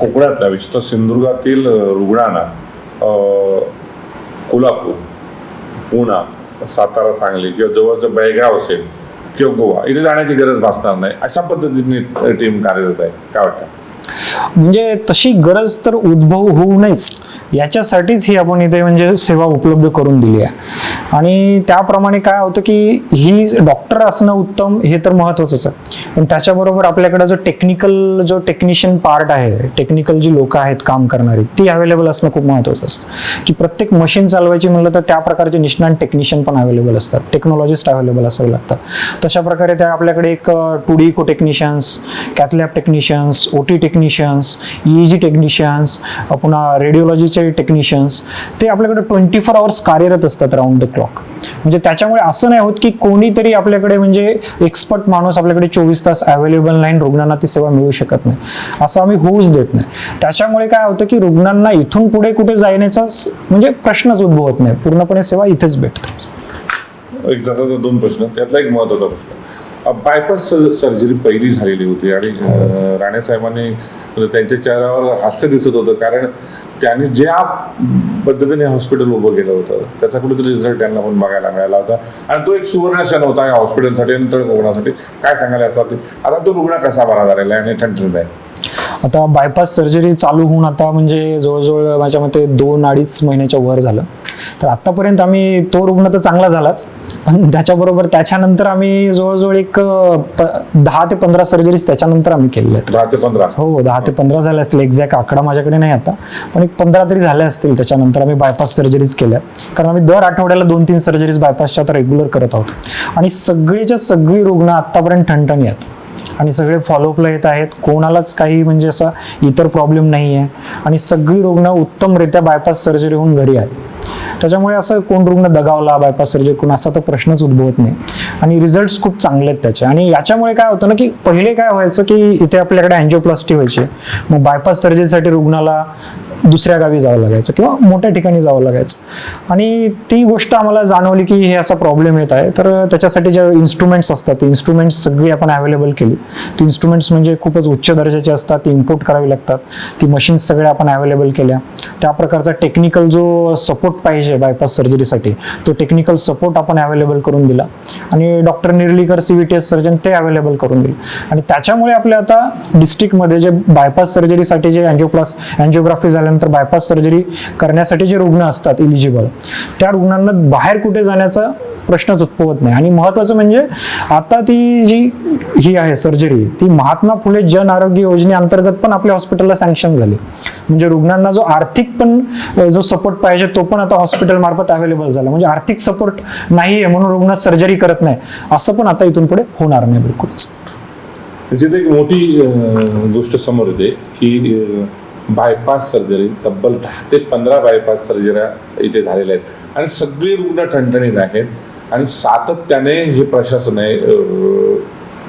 कोकणातल्या विशेषतः सिंधुदुर्गातील रुग्णांना कोल्हापूर, पुणा, सातारा, सांगली किंवा जवळचं बेळगाव असेल किंवा गोवा इथे जाण्याची गरज भासणार नाही, अशा पद्धतीने टीम कार्यरत आहे. काय वाटतं?
म्हणजे तशी गरज तर उद्भव होऊ नयेच याच्यासाठीच ही आपण इथे म्हणजे सेवा उपलब्ध करून दिली आहे. आणि त्याप्रमाणे काय होतं की ही डॉक्टर असणं उत्तम हे तर महत्त्वाचंच आहे, पण त्याच्याबरोबर आपल्याकडे जो टेक्निशियन पार्ट आहे, टेक्निकल जी लोक आहेत काम करणारी, ती अवेलेबल असणं खूप महत्त्वाचं असतं. की प्रत्येक मशीन चालवायची म्हणलं तर त्या प्रकारचे निष्णात टेक्निशियन पण अवेलेबल असतात, टेक्नॉलॉजिस्ट अवेलेबल असावे लागतात. तशा प्रकारे त्या आपल्याकडे एक 2D echo technicians, cath lab technicians, OT technicians, EEG technicians, पुन्हा रेडिओलॉजीचे टेक्निशियन्स, ते आपल्याकडे 24 आवर्स कार्यरत असतात राऊंड द क्लॉक. म्हणजे त्याच्यामुळे असं नाही होत की कोणीतरी आपल्याकडे म्हणजे एक्सपर्ट माणूस आपल्याकडे 24 तास अवेलेबल नाही, रुग्णांना ती सेवा मिळू शकत नाही, असं आम्ही होऊच देत नाही. त्याच्यामुळे काय होतं की रुग्णांना इथून पुढे कुठे जाण्याचा म्हणजे प्रश्नच उद्भवत नाही, पूर्णपणे सेवा इथेच भेटते.
एक जाता 2 प्रश्न, त्यातला एक महत्त्वाचा प्रश्न, बायपास सर्जरी पहिली झालेली होती आणि राणे साहेबांनी त्यांच्या चेहऱ्यावर हास्य दिसत होतं, कारण त्यांनी ज्या पद्धतीने हॉस्पिटल उभं केलं होतं त्याचा कुठेतरी रिझल्ट त्यांना पण बघायला मिळाला होता आणि तो एक सुवर्ण क्षण होता या हॉस्पिटलसाठी आणि तळ रुग्णासाठी. काय सांगायला असं आता तो रुग्ण कसा बरा झालेला आहे आणि ठणठणीत आहे?
आता बायपास सर्जरी चालू होऊन आता म्हणजे जवळजवळ माझ्या मते 2-2.5 महिन्याच्या वर झालं. तर आतापर्यंत आम्ही तो रुग्ण तर चांगला झालाच, पण त्याच्याबरोबर त्याच्यानंतर आम्ही जवळजवळ एक 10 ते 15 सर्जरीज त्याच्यानंतर आम्ही केलेल्या आहेत.
10 ते 15?
हो, 10 ते 15 झाले असतील. एक्झॅक्ट आकडा माझ्याकडे नाही आता, पण एक 15 तरी झाले असतील. त्याच्यानंतर आम्ही बायपास सर्जरीज केल्या, कारण आम्ही दर आठवड्याला 2-3 सर्जरीज बायपासच्या आता रेग्युलर करत आहोत. आणि सगळीच्या सगळी रुग्ण आतापर्यंत ठणठणी आहेत आणि सगळे फॉलोअपला येत आहेत. कोणालाच काही म्हणजे असा इतर प्रॉब्लेम नाही आहे आणि सगळी रुग्ण उत्तमरित्या बायपास सर्जरी होऊन घरी आहेत. त्याच्यामुळे असं कोण रुग्ण दगावला बायपास सर्जरी करून असा तर प्रश्नच उद्भवत नाही आणि रिझल्ट्स खूप चांगले आहेत त्याचे. आणि याच्यामुळे काय होतं ना की पहिले काय व्हायचं की इथे आपल्याकडे अँजिओप्लास्टी व्हायची, मग बायपास सर्जरीसाठी रुग्णाला दुसऱ्या गावी जावं लागायचं किंवा मोठ्या ठिकाणी जावं लागायचं. आणि ती गोष्ट आम्हाला जाणवली की हे असा प्रॉब्लेम येत आहे. तर त्याच्यासाठी जे इन्स्ट्रुमेंट्स असतात ते इन्स्ट्रुमेंट्स सगळी आपण अवेलेबल केली. ती इन्स्ट्रुमेंट्स म्हणजे खूपच उच्च दर्जाचे असतात, ती इम्पोर्ट करावी लागतात. ती मशीन्स सगळ्या आपण अवेलेबल केल्या. त्या प्रकारचा टेक्निकल जो सपोर्ट पाहिजे बायपास सर्जरीसाठी तो टेक्निकल सपोर्ट आपण अवेलेबल करून दिला. आणि डॉक्टर निर्लीकर CVTS सर्जन ते अवेलेबल करून दिले. आणि त्याच्यामुळे आपल्या आता डिस्ट्रिक्टमध्ये जे बायपास सर्जरीसाठी जे अँजिओग्राफी झाल्यानंतर त्यानंतर बायपास सर्जरी करण्यासाठी जे रुग्ण असतात इलिजिबल, त्या रुग्णांना बाहेर कुठे जाण्याचा प्रश्नच उद्भवत नाही. आणि महत्वाचं म्हणजे आता ती जी ही आहे सर्जरी, ती महात्मा फुले जन आरोग्य योजनेअंतर्गत पण आपल्या हॉस्पिटलला सँक्शन झाली. म्हणजे रुग्णांना जो आर्थिक पण जो सपोर्ट पाहिजे तो पण आता हॉस्पिटल मार्फत अवेलेबल झाला. म्हणजे आर्थिक सपोर्ट नाहीये म्हणून रुग्ण सर्जरी करत नाही असं पण आता इथून पुढे होणार नाही बिलकुलच.
त्याच्यात एक मोठी गोष्ट समोर येते की बायपास सर्जरी, तब्बल 10 ते 15 बायपास सर्जऱ्या इथे झालेल्या आहेत आणि सगळे रुग्ण ठणठणीत आहेत. आणि सातत्याने हे प्रशासन आहे,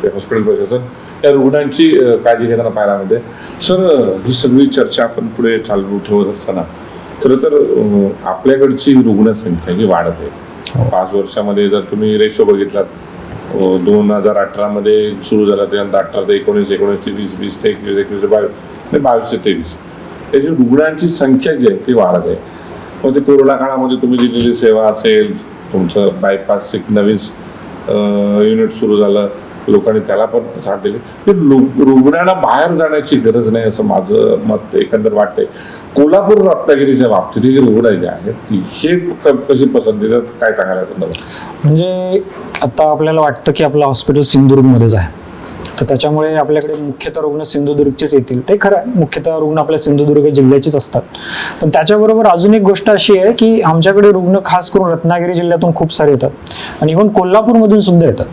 हॉस्पिटल प्रशासन या रुग्णांची काळजी घेताना पाहायला मिळते. सर, ही सगळी चर्चा आपण पुढे चालू ठेवत असताना खरं तर आपल्याकडची रुग्णसंख्या ही वाढत आहे. 5 वर्षामध्ये जर तुम्ही रेशो बघितलात, 2018 मध्ये सुरू झाला, त्यानंतर 18 ते 19, 19 ते 20, 20 ते 21, 21 ते 22, 22 ते 23 याची रुग्णांची संख्या जी आहे ती वाढत आहे. मग ते कोरोना काळामध्ये तुम्ही दिलेली सेवा असेल, तुमचं बायपास एक नवीन युनिट सुरू झालं, लोकांनी त्याला पण साथ दिली. रुग्णांना बाहेर जाण्याची गरज नाही असं माझं मत एकंदर वाटतंय. कोल्हापूर रत्नागिरीच्या बाबतीत ही रुग्ण जे आहेत ती हे कशी पसंती देतात, काय सांगायला संदर्भात?
म्हणजे आता आपल्याला वाटतं की आपलं हॉस्पिटल सिंधुदुर्गमध्येच आहे, तर त्याच्यामुळे आपल्याकडे मुख्यतः रुग्ण सिंधुदुर्गचेच येतील. ते खरं आहे, मुख्यतः रुग्ण आपल्या सिंधुदुर्ग जिल्ह्याचेच असतात. पण त्याच्याबरोबर अजून एक गोष्ट अशी आहे की आमच्याकडे रुग्ण खास करून रत्नागिरी जिल्ह्यातून खूप सारे येतात आणि इव्हन कोल्हापूरमधून सुद्धा येतात.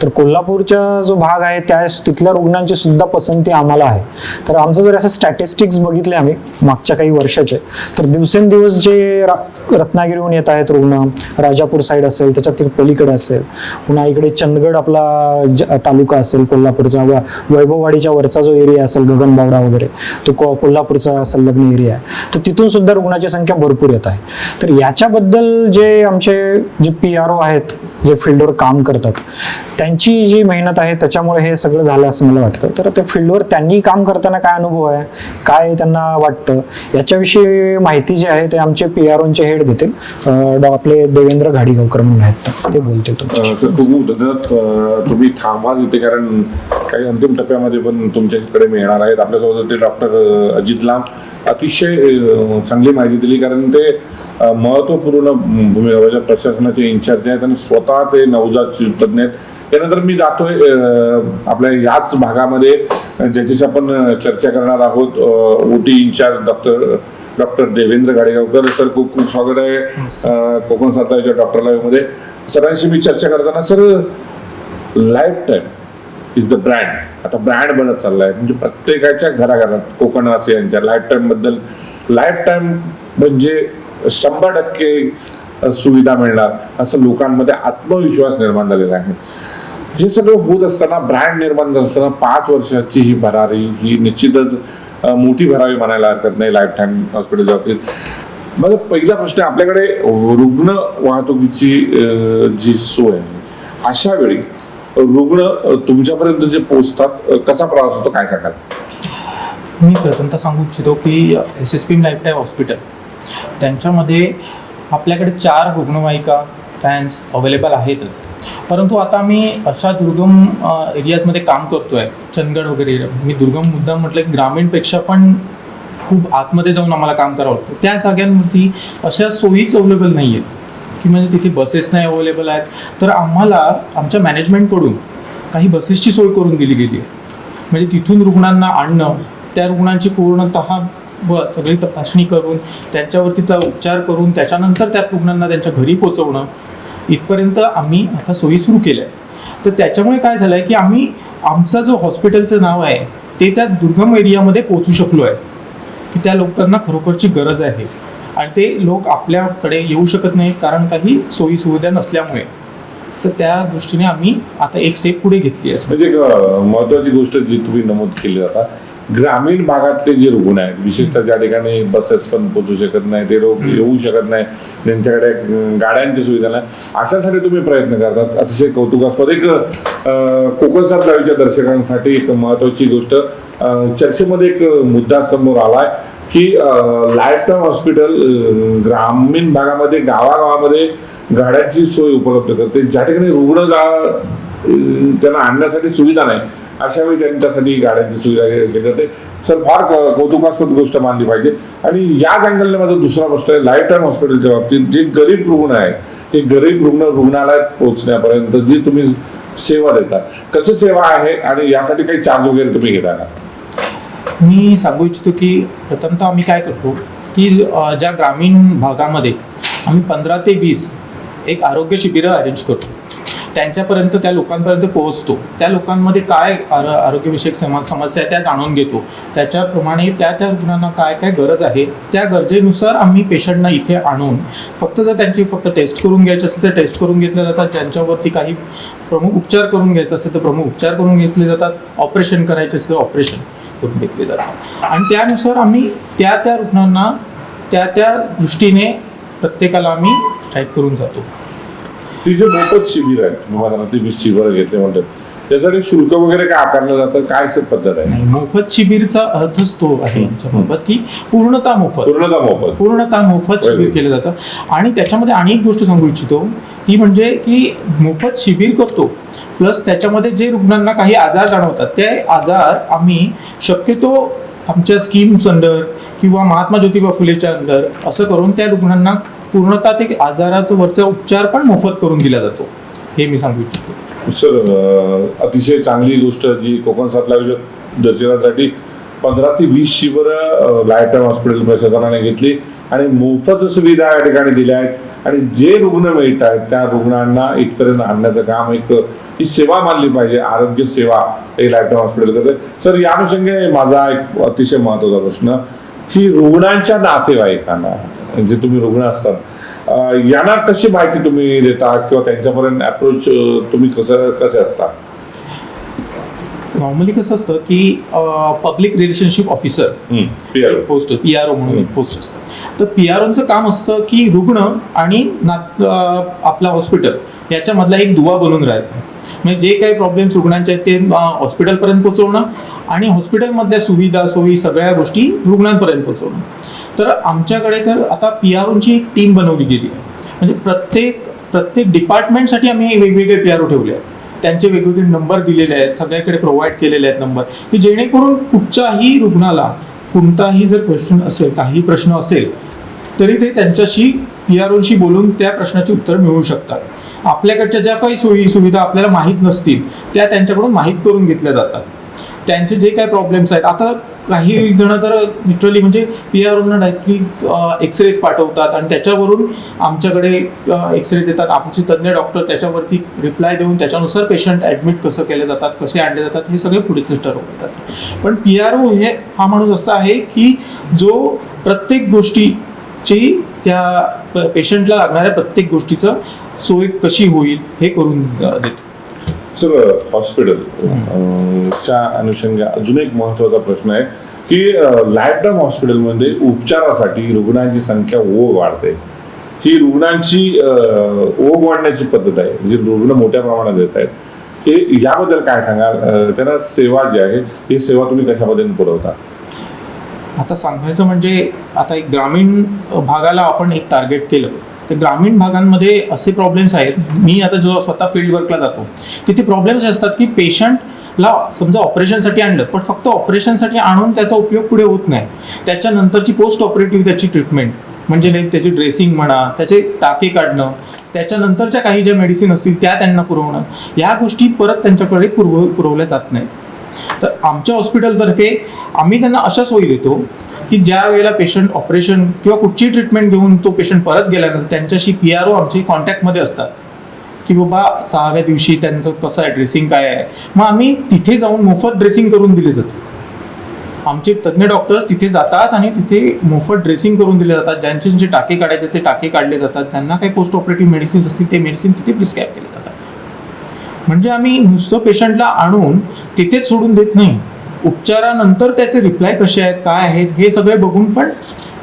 तर कोल्हापूरचा जो भाग आहे त्या तिथल्या रुग्णांची सुद्धा पसंती आम्हाला आहे. तर आमचं जर असं स्टॅटिस्टिक्स बघितले आम्ही मागच्या काही वर्षाचे, तर दिवसेंदिवस जे रत्नागिरीहून येत आहेत रुग्ण, राजापूर साईड असेल, त्याच्यातील पलीकडे असेल, पुन्हा इकडे चंदगड आपला तालुका असेल कोल्हापूरचा, वैभववाडीच्या वरचा जो एरिया असेल गगनबावडा वगैरे, तो कोल्हापूरचा संलग्न एरिया आहे, तर तिथून सुद्धा रुग्णाची संख्या भरपूर येत आहे. तर याच्याबद्दल जे आमचे जे PRO आहेत, जे फील्डवर काम करतात, त्यांची जी मेहनत आहे त्याच्यामुळे हे सगळं झालं असं मला वाटतं. तर त्या फील्डवर त्यांनी काम करताना काय अनुभव आहे, काय त्यांना वाटतं, याच्याविषयी माहिती जी आहे ते आमचे PROचे हेड देतील. आपले देवेंद्र घाडीगावकर म्हणून आहेत, ते बोलतील तुमच्याशी.
खूप धन्यवाद. तुम्ही थांबाच इथे, कारण काही अंतिम टप्प्यामध्ये पण तुमच्याकडे मी येणार आहेत. आपल्यासोबत ते डॉक्टर अजित लांब अतिशय चांगली माहिती दिली, कारण ते महत्वपूर्ण भूमिका प्रशासनाचे इंचार्ज आहेत आणि स्वतः ते नवजात शिशुतज्ञ आहेत. त्यानंतर मी जातोय आपल्या याच भागामध्ये ज्याच्याशी आपण चर्चा करणार आहोत, OT incharge doctor Devendra Ghadigaonkar. Sir, खूप खूप स्वागत आहे कोकण साताऱ्याच्या डॉक्टर लाईव्ह मध्ये. सरांशी मी चर्चा करताना, sir, life time is the brand. आता ब्रँड बनत चाललाय, म्हणजे प्रत्येकाच्या घराघरात कोकणवासियांच्या लाईफ टाईम बद्दल, लाईफ टाईम म्हणजे 100% सुविधा मिळणार असं लोकांमध्ये आत्मविश्वास निर्माण झालेला आहे. हे सगळं होत असताना, ब्रँड निर्माण करत असताना 5 वर्षाची ही भरारी ही निश्चितच मोठी भरारी म्हणायला हरकत नाही लाईफ टाईम हॉस्पिटलच्या बाबतीत. माझा पहिला प्रश्न, आपल्याकडे रुग्ण वाहतुकीची जी सोय आहे, अशा वेळी रुग्ण तुमच्यापर्यंत जे पोहोचतात, कसा प्रवास होतो, काय सांगाल?
मी प्रथमतः सांगू इच्छितो की SSP लाईफ टाईम हॉस्पिटल त्यांच्यामध्ये आपल्याकडे 4 रुग्णवाहिका फॅन्स अवेलेबल आहेतच. परंतु आता आम्ही अशा दुर्गम एरियाजमध्ये काम करतोय, चंदगड वगैरे. मी दुर्गम मुद्दा म्हटलं की ग्रामीणपेक्षा पण खूप आतमध्ये जाऊन आम्हाला काम करावं लागतं. त्या जाग्यांवरती अशा सोयीच अवेलेबल नाही आहेत की म्हणजे तिथे बसेस नाही अवेलेबल आहेत. तर आम्हाला आमच्या मॅनेजमेंटकडून काही बसेसची सोय करून दिली गेली आहे. म्हणजे तिथून रुग्णांना आणणं, त्या रुग्णांची पूर्णतः सगळी तपासणी करून त्यांच्यावरती उपचार करून त्याच्यानंतर त्या रुग्णांना त्यांच्या घरी पोहोचवणं, इथपर्यंत आम्ही आता सोयी सुरू केल्या. तर त्याच्यामुळे काय झालं आहे की आम्ही आमचं जो हॉस्पिटलचं नाव आहे ते त्या दुर्गम एरियामध्ये पोहोचू शकलो आहे की त्या लोकांना खरोखरची गरज आहे आणि ते लोक आपल्याकडे येऊ शकत नाहीत कारण काही सोयी सुविधा नसल्यामुळे. तर त्या दृष्टीने आम्ही आता एक स्टेप पुढे घेतली आहे.
म्हणजे एक महत्वाची गोष्ट जी तुम्ही नमूद केली जाता, ग्रामीण भागातले जे रुग्ण आहेत, विशेषतः ज्या ठिकाणी बसेस पण पोहोचू शकत नाही, ते लोक येऊ शकत नाही, ज्यांच्याकडे गाड्यांची सुविधा नाही, अशासाठी तुम्ही प्रयत्न करतात. अतिशय कौतुकास्पद. एक कोकण सात लाईव्हच्या दर्शकांसाठी एक महत्वाची गोष्ट, चर्चेमध्ये एक मुद्दा समोर आलाय की लाईफ टाईम हॉस्पिटल ग्रामीण भागामध्ये, गावागावामध्ये गाड्यांची सोय उपलब्ध करते. ज्या ठिकाणी रुग्ण त्यांना आणण्यासाठी सुविधा नाही अशा वेळी त्यांच्यासाठी गाड्यांची सुविधा केली जाते. सर फार कौतुकास्पद गोष्ट मानली पाहिजे. आणि याच अँगलने माझा दुसरा प्रश्न आहे, लाईफ टाईम हॉस्पिटलच्या बाबतीत जे गरीब रुग्ण आहे, हे गरीब रुग्ण रुग्णालयात पोहोचण्यापर्यंत जी तुम्ही सेवा देता, कसं सेवा आहे आणि यासाठी काही चार्ज वगैरे तुम्ही घेता का?
मी सांगू इच्छितो की प्रथमतः आम्ही काय करतो की ज्या ग्रामीण भागामध्ये आम्ही 15 ते 20 एक आरोग्य शिबिरं अरेंज करतो. त्यांच्यापर्यंत त्या लोकांपर्यंत पोहोचतो. त्या लोकांमध्ये काय आरोग्यविषयक समस्या आहे त्या जाणून घेतो. त्याच्याप्रमाणे त्या रुग्णांना काय काय गरज आहे त्या गरजेनुसार आम्ही पेशंटना इथे आणून फक्त जर त्यांची फक्त टेस्ट करून घ्यायची असेल तर टेस्ट करून घेतल्या जातात. त्यांच्यावरती काही प्रमुख उपचार करून घ्यायचे असेल तर प्रमुख उपचार करून घेतले जातात. ऑपरेशन करायचे असेल तर ऑपरेशन करून घेतले जातात. आणि त्यानुसार आम्ही त्या रुग्णांना त्या दृष्टीने प्रत्येकाला आम्ही टाईप करून जातो.
ही जे मोफत शिबिर आहेत, तुम्हाला ते शिबिर घेतले म्हणतात, त्यासाठी शुल्क वगैरे काय आकारलं जातं, काय पद्धत आहे?
नाही, मोफत शिबिरचा अर्थच तो आहे आमच्याबाबत की पूर्णतः मोफत शिबिर केलं जातं. आणि त्याच्यामध्ये आणि एक गोष्ट सांगू इच्छितो ती म्हणजे की मोफत शिबिर करतो प्लस त्याच्यामध्ये जे रुग्णांना काही आजार जाणवतात ते आजार आम्ही शक्यतो आमच्या स्कीम्स अंडर किंवा महात्मा ज्योतिबा फुलेच्या अंडर असं करून त्या रुग्णांना पूर्णतः ते आजाराचं वरचा उपचार पण मोफत करून दिला जातो, हे मी सांगू इच्छितो.
सर अतिशय चांगली गोष्ट जी कोकण सातला दर्शनासाठी 15 ते 20 शिबिरं लाईफ टाईम हॉस्पिटल प्रशासनाने घेतली आणि मोफत सुविधा या ठिकाणी दिल्या आहेत. आणि जे रुग्ण मिळत आहेत त्या रुग्णांना इथपर्यंत आणण्याचं काम ही सेवा मानली पाहिजे, आरोग्य सेवा हे लाईफ टाईम हॉस्पिटल करते. सर या अनुषंगे माझा एक अतिशय महत्त्वाचा प्रश्न की रुग्णांच्या नातेवाईकांना, जे तुम्ही रुग्ण असतात, यांना कशी माहिती तुम्ही देता किंवा त्यांच्यापर्यंत अप्रोच तुम्ही कसे असता?
नॉर्मली कसं असतं की public relationship officer post PRO म्हणून एक पोस्ट असतं. तर PROचं काम असतं की रुग्ण आणि आपला हॉस्पिटल याच्यामधला एक दुवा बनून राहायचं. म्हणजे जे काही प्रॉब्लेम्स रुग्णांचे आहेत ते हॉस्पिटलपर्यंत पोहोचवणं आणि हॉस्पिटलमधल्या सुविधा सोयी सगळ्या गोष्टी रुग्णांपर्यंत पोहोचवणं. तर आमच्याकडे तर आता PROची एक टीम बनवली गेली आहे. म्हणजे प्रत्येक डिपार्टमेंटसाठी आम्ही वेगवेगळे PRO ठेवले आहेत. त्यांचे वेगवेगळे नंबर दिलेले आहेत, सगळ्याकडे प्रोव्हाइड केलेले आहेत नंबर, की जेणेकरून कुठच्याही रुग्णाला कोणताही जर प्रश्न असेल, काही प्रश्न असेल तरी ते त्यांच्याशी PROशी बोलून त्या प्रश्नाची उत्तर मिळू शकतात. आपल्याकडच्या ज्या काही सोयी सुविधा आपल्याला माहीत नसतील त्या त्यांच्याकडून माहीत करून घेतल्या जातात. त्यांचे जे काही प्रॉब्लेम्स आहेत, आता काही जण तर लिटरली म्हणजे PROना डायरेक्टली एक्सरेज पाठवतात आणि त्याच्यावरून आमच्याकडे एक्सरे देतात. आमचे तज्ज्ञ डॉक्टर त्याच्यावरती रिप्लाय देऊन त्याच्यानुसार पेशंट ॲडमिट कसं केले जातात, कसे आणले जातात हे सगळे पुढेच ठरवतात. पण PRO हा माणूस असा आहे की जो प्रत्येक गोष्टीची त्या पेशंटला लागणाऱ्या प्रत्येक गोष्टीचं सोय कशी होईल हे करून देतो.
सर हॉस्पिटलच्या अनुषंगाने अजून एक महत्त्वाचा प्रश्न आहे की लाईफ टाईम हॉस्पिटलमध्ये उपचारासाठी रुग्णांची संख्या ओघ वाढते. ही रुग्णांची ओघ वाढण्याची पद्धत आहे, जी रुग्ण मोठ्या प्रमाणात येत आहेत, हे याबद्दल काय सांगाल? त्यांना सेवा जी आहे ही सेवा तुम्ही कशा पद्धतीने पुरवता?
आता सांगायचं म्हणजे आता एक ग्रामीण भागाला आपण एक टार्गेट केलं तर ग्रामीण भागांमध्ये असे प्रॉब्लेम्स आहेत. मी आता जो स्वतः फील्ड वर्कला जातो तिथे प्रॉब्लेम्स असतात की पेशंटला समजा ऑपरेशनसाठी आणलं पण फक्त ऑपरेशनसाठी आणून त्याचा उपयोग पुढे होत नाही. त्याच्यानंतरची पोस्ट ऑपरेटिव्ह त्याची ट्रीटमेंट म्हणजे त्याची ड्रेसिंग म्हणा, त्याचे टाके काढणं, त्याच्यानंतरच्या काही ज्या मेडिसिन असतील त्या त्यांना पुरवणं, या गोष्टी परत त्यांच्याकडे पुरवल्या जात नाहीत. तर आमच्या हॉस्पिटलतर्फे आम्ही त्यांना अशा सोयी देतो की ज्या वेळेला पेशंट ऑपरेशन किंवा कुठची ट्रीटमेंट घेऊन तो पेशंट परत गेल्यानंतर त्यांच्याशी PRO आमचे कॉन्टॅक्टमध्ये असतात की बाबा 6व्या दिवशी त्यांचं कसं आहे, ड्रेसिंग काय आहे. मग आम्ही तिथे जाऊन मोफत ड्रेसिंग करून दिले जाते. आमचे तज्ज्ञ डॉक्टर्स तिथे जातात आणि तिथे मोफत ड्रेसिंग करून दिले जातात. ज्यांचे जे टाके काढायचे ते टाके काढले जातात. त्यांना काही पोस्ट ऑपरेटिव्ह मेडिसिन्स असतील ते मेडिसिन तिथे प्रिस्क्राईब केले जातात. म्हणजे आम्ही नुसतं पेशंटला आणून तिथेच सोडून देत नाही. उपचारानंतर त्याचे रिप्लाय कसे आहेत, काय आहेत हे सगळे बघून पण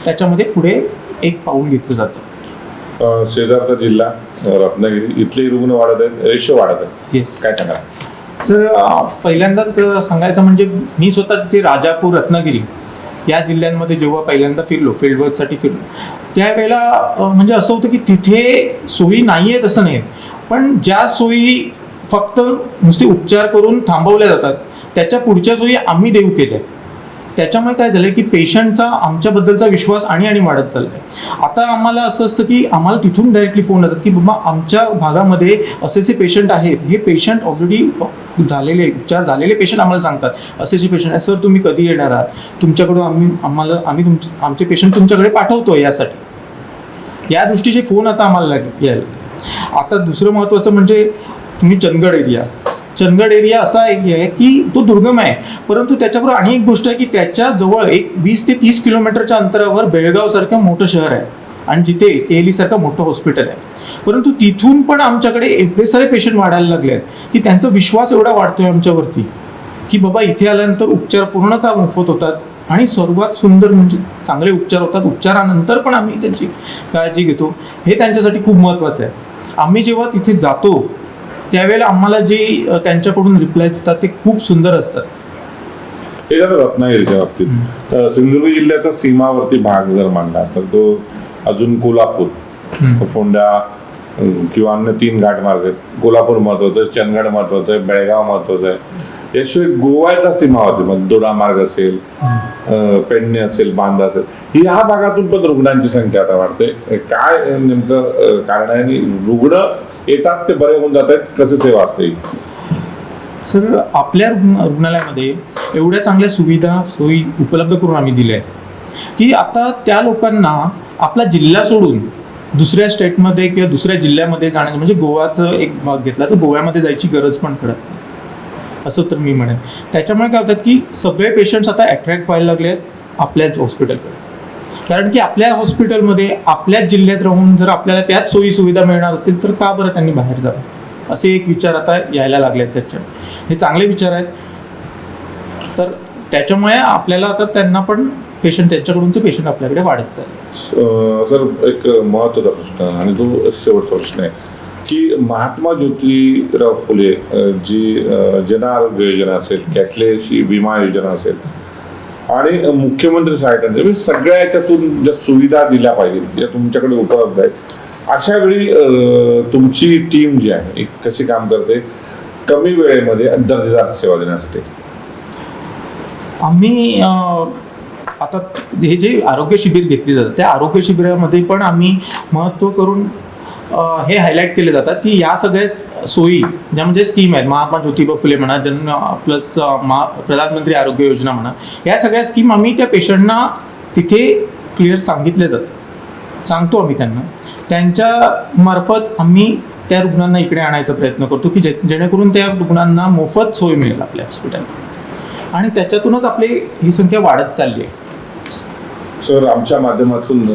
त्याच्यामध्ये पुढे एक पाऊल घेतलं जातं.
शेजारचा जिल्हा रत्नागिरी, इथले रुग्ण वाढत आहेत, रेशो वाढत आहेत,
येस
काय सांगा?
सर पहिल्यांदा सांगायचं म्हणजे मी स्वतः तिथे राजापूर, रत्नागिरी या जिल्ह्यांमध्ये जेव्हा पहिल्यांदा फिरलो, फील्डवर्कसाठी फिरलो, त्यावेळेला म्हणजे असं होतं की तिथे सोयी नाही आहेत असं नाही, पण ज्या सोयी फक्त नुसते उपचार करून थांबवल्या जातात त्याच्या पुढच्या सोयी आम्ही देऊ केल्या. त्याच्यामुळे काय झालं की पेशंटचा आमच्याबद्दलचा विश्वास आणि वाढत चाललाय. आता आम्हाला असं असतं की आम्हाला तिथून डायरेक्टली फोन येतात की बाबा आमच्या भागामध्ये असे पेशंट आहेत, हे पेशंट ऑलरेडी झालेले उपचार झालेले पेशंट आम्हाला सांगतात असे पेशंट आहे, सर तुम्ही कधी येणार आहात, तुमच्याकडून आम्ही आमचे पेशंट तुमच्याकडे पाठवतो यासाठी. या दृष्टीचे फोन आता आम्हाला यायला. आता दुसरं महत्त्वाचं म्हणजे तुम्ही चंदगड एरिया असा आहे की तो दुर्गम आहे, परंतु त्याच्याबरोबर आणि एक गोष्ट आहे की त्याच्या जवळ एक 20 ते 30 किलोमीटरच्या अंतरावर बेळगाव सारखं मोठं शहर आहे आणि जिथे केली सारखं मोठं हॉस्पिटल आहे. परंतु तिथून पण आमच्याकडे एवढे सारे पेशंट वाढायला लागले आहेत की त्यांचा विश्वास एवढा वाढतोय आमच्यावरती की बाबा इथे आल्यानंतर उपचार पूर्णतः मोफत होतात आणि सर्वात सुंदर म्हणजे चांगले उपचार होतात. उपचारानंतर पण आम्ही त्यांची काळजी घेतो, हे त्यांच्यासाठी खूप महत्त्वाचं आहे. आम्ही जेव्हा तिथे जातो त्यावेळेला आम्हाला जे त्यांच्याकडून रिप्लाय देतात ते खूप सुंदर असतात.
हे झालं रत्नागिरीच्या बाबतीत. तर सिंधुदुर्ग जिल्ह्याचा सीमावर्ती भाग जर मानला तर तो अजून कोल्हापूर, फोंडा किंवा अन्य 3 घाटमार्ग आहेत. कोल्हापूर महत्वाचं आहे, चंदगड महत्वाचं आहे, बेळगाव महत्वाचं आहे. याशिवाय गोव्याचा सीमावर्ती म्हणजे दोडामार्ग असेल, पेडणे असेल, बांदा असेल, ह्या भागातून पण रुग्णांची संख्या आता वाढते. काय नेमकं कारण आहे आणि रुग्ण येतात ते बरे होऊन जात आहेत, कसं सेवा असते?
सर आपल्या रुग्णालयामध्ये एवढ्या चांगल्या सुविधा सोयी उपलब्ध करून आम्ही दिल्या आहेत की आता त्या लोकांना आपला जिल्हा सोडून दुसऱ्या स्टेटमध्ये किंवा दुसऱ्या जिल्ह्यामध्ये जाण्याचं म्हणजे गोवाचं एक भाग घेतला तर गोव्यामध्ये जायची गरज पण पडत नाही, असं तर मी म्हणेन. त्याच्यामुळे काय होतात की सगळे पेशंट्स आता अट्रॅक्ट व्हायला लागले आहेत आपल्याच हॉस्पिटलकडे, कारण की आपल्या हॉस्पिटलमध्ये आपल्याच जिल्ह्यात राहून जर आपल्याला त्याच सोयी सुविधा मिळणार असतील तर का बरं त्यांनी बाहेर जावं, असे एक विचार आता यायला लागले आहेत. त्याच्या हे चांगले विचार आहेत. तर त्याच्यामुळे आपल्याला आता त्यांना पण पेशंट त्यांच्याकडून ते पेशंट आपल्याकडे वाढत चालले.
सर एक महत्त्वाचा प्रश्न आणि तो शेवटचा प्रश्न आहे की महात्मा ज्योतिराव फुले जी जन आरोग्य योजना असेल, कॅशलेस विमा योजना असेल आणि मुख्यमंत्री सहायता म्हणजे सगळ्या याच्यातून ज्या सुविधा दिल्या पाहिजेत या तुमच्याकडे उपलब्ध आहेत, अशा वेळी तुमची टीम जी आहे कशी काम करते कमी वेळेमध्ये दर्जेदार सेवा देण्यासाठी?
आम्ही आता हे जे आरोग्य शिबिर घेतली जातात त्या आरोग्य शिबिरामध्ये पण आम्ही महत्त्व करून हे हायलाईट केले जातात की या सगळ्या सोयी ज्या म्हणजे स्कीम आहेत, महात्मा ज्योतिबा फुले म्हणा, प्लस प्रधानमंत्री आरोग्य योजना म्हणा, या सगळ्या स्कीम आम्ही त्या पेशंटना तिथे क्लिअर सांगतो आम्ही त्यांना. त्यांच्या मार्फत आम्ही त्या रुग्णांना इकडे आणायचा प्रयत्न करतो की जेणेकरून त्या रुग्णांना मोफत सोय मिळेल आपल्या हॉस्पिटल आणि त्याच्यातूनच आपली ही संख्या वाढत चालली आहे.
सर आमच्या माध्यमातून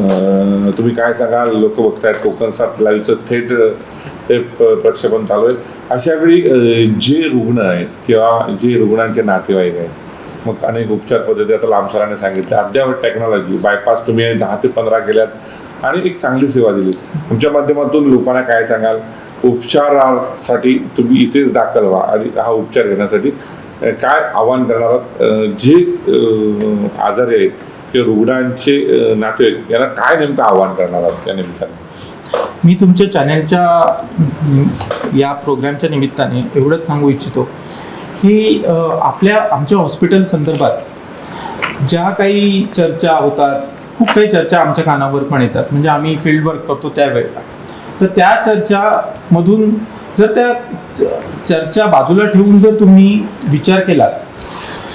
तुम्ही काय सांगाल? लोक बघतायत कोकण 7 लाईव्हचं थेट ते प्रक्षेपण चालू आहे. अशा वेळी जे रुग्ण आहेत किंवा जे रुग्णांचे नातेवाईक आहेत, मग अनेक उपचार पद्धती आता लांबसराने सांगितल्या, अद्यावत टेक्नॉलॉजी, बायपास तुम्ही 10 ते 15 केल्यात आणि एक चांगली सेवा दिली. तुमच्या माध्यमातून लोकांना काय सांगाल? उपचारासाठी तुम्ही इथेच दाखल व्हा आणि हा उपचार घेण्यासाठी काय आव्हान करणार आहात? जे आजारी आहेत किंवा रुग्णांचे नातेवाईक यांना काय नेमकं आव्हान करणार आहात त्या निमित्ताने?
मी तुमच्या चॅनलच्या या प्रोग्रामच्या निमित्ताने एवढंच सांगू इच्छितो की आमच्या हॉस्पिटल संदर्भात ज्या काही चर्चा होतात, खूप काही चर्चा आमच्या कानावर पण येतात, म्हणजे आम्ही फील्ड वर्क करतो त्यावेळेला, तर त्या चर्चामधून जर त्या चर्चा बाजूला ठेवून जर तुम्ही विचार केलात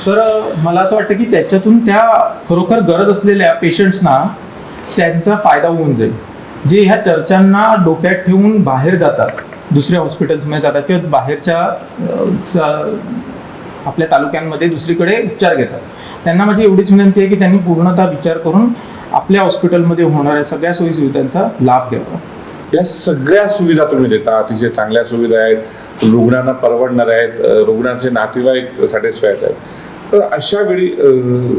तर मला असं वाटतं की त्याच्यातून त्या खरोखर गरज असलेल्या पेशंट्सना त्यांचा फायदा होऊन जाईल, जे ह्या चर्चांना डोक्यात ठेवून बाहेर जातात, दुसऱ्या हॉस्पिटल्समध्ये जातात किंवा बाहेरच्या आपल्या तालुक्यांमध्ये दुसरीकडे उपचार घेतात. त्यांना माझी एवढीच विनंती आहे की त्यांनी पूर्णतः विचार करून आपल्या हॉस्पिटलमध्ये होणाऱ्या सगळ्या सोयी सुविधांचा लाभ घ्यावा.
या सगळ्या सुविधा तुम्ही देता, अतिशय चांगल्या सुविधा आहेत, रुग्णांना परवडणार आहेत, रुग्णांचे नातेवाईक सॅटिस्फाईड आहेत. तर अशा वेळी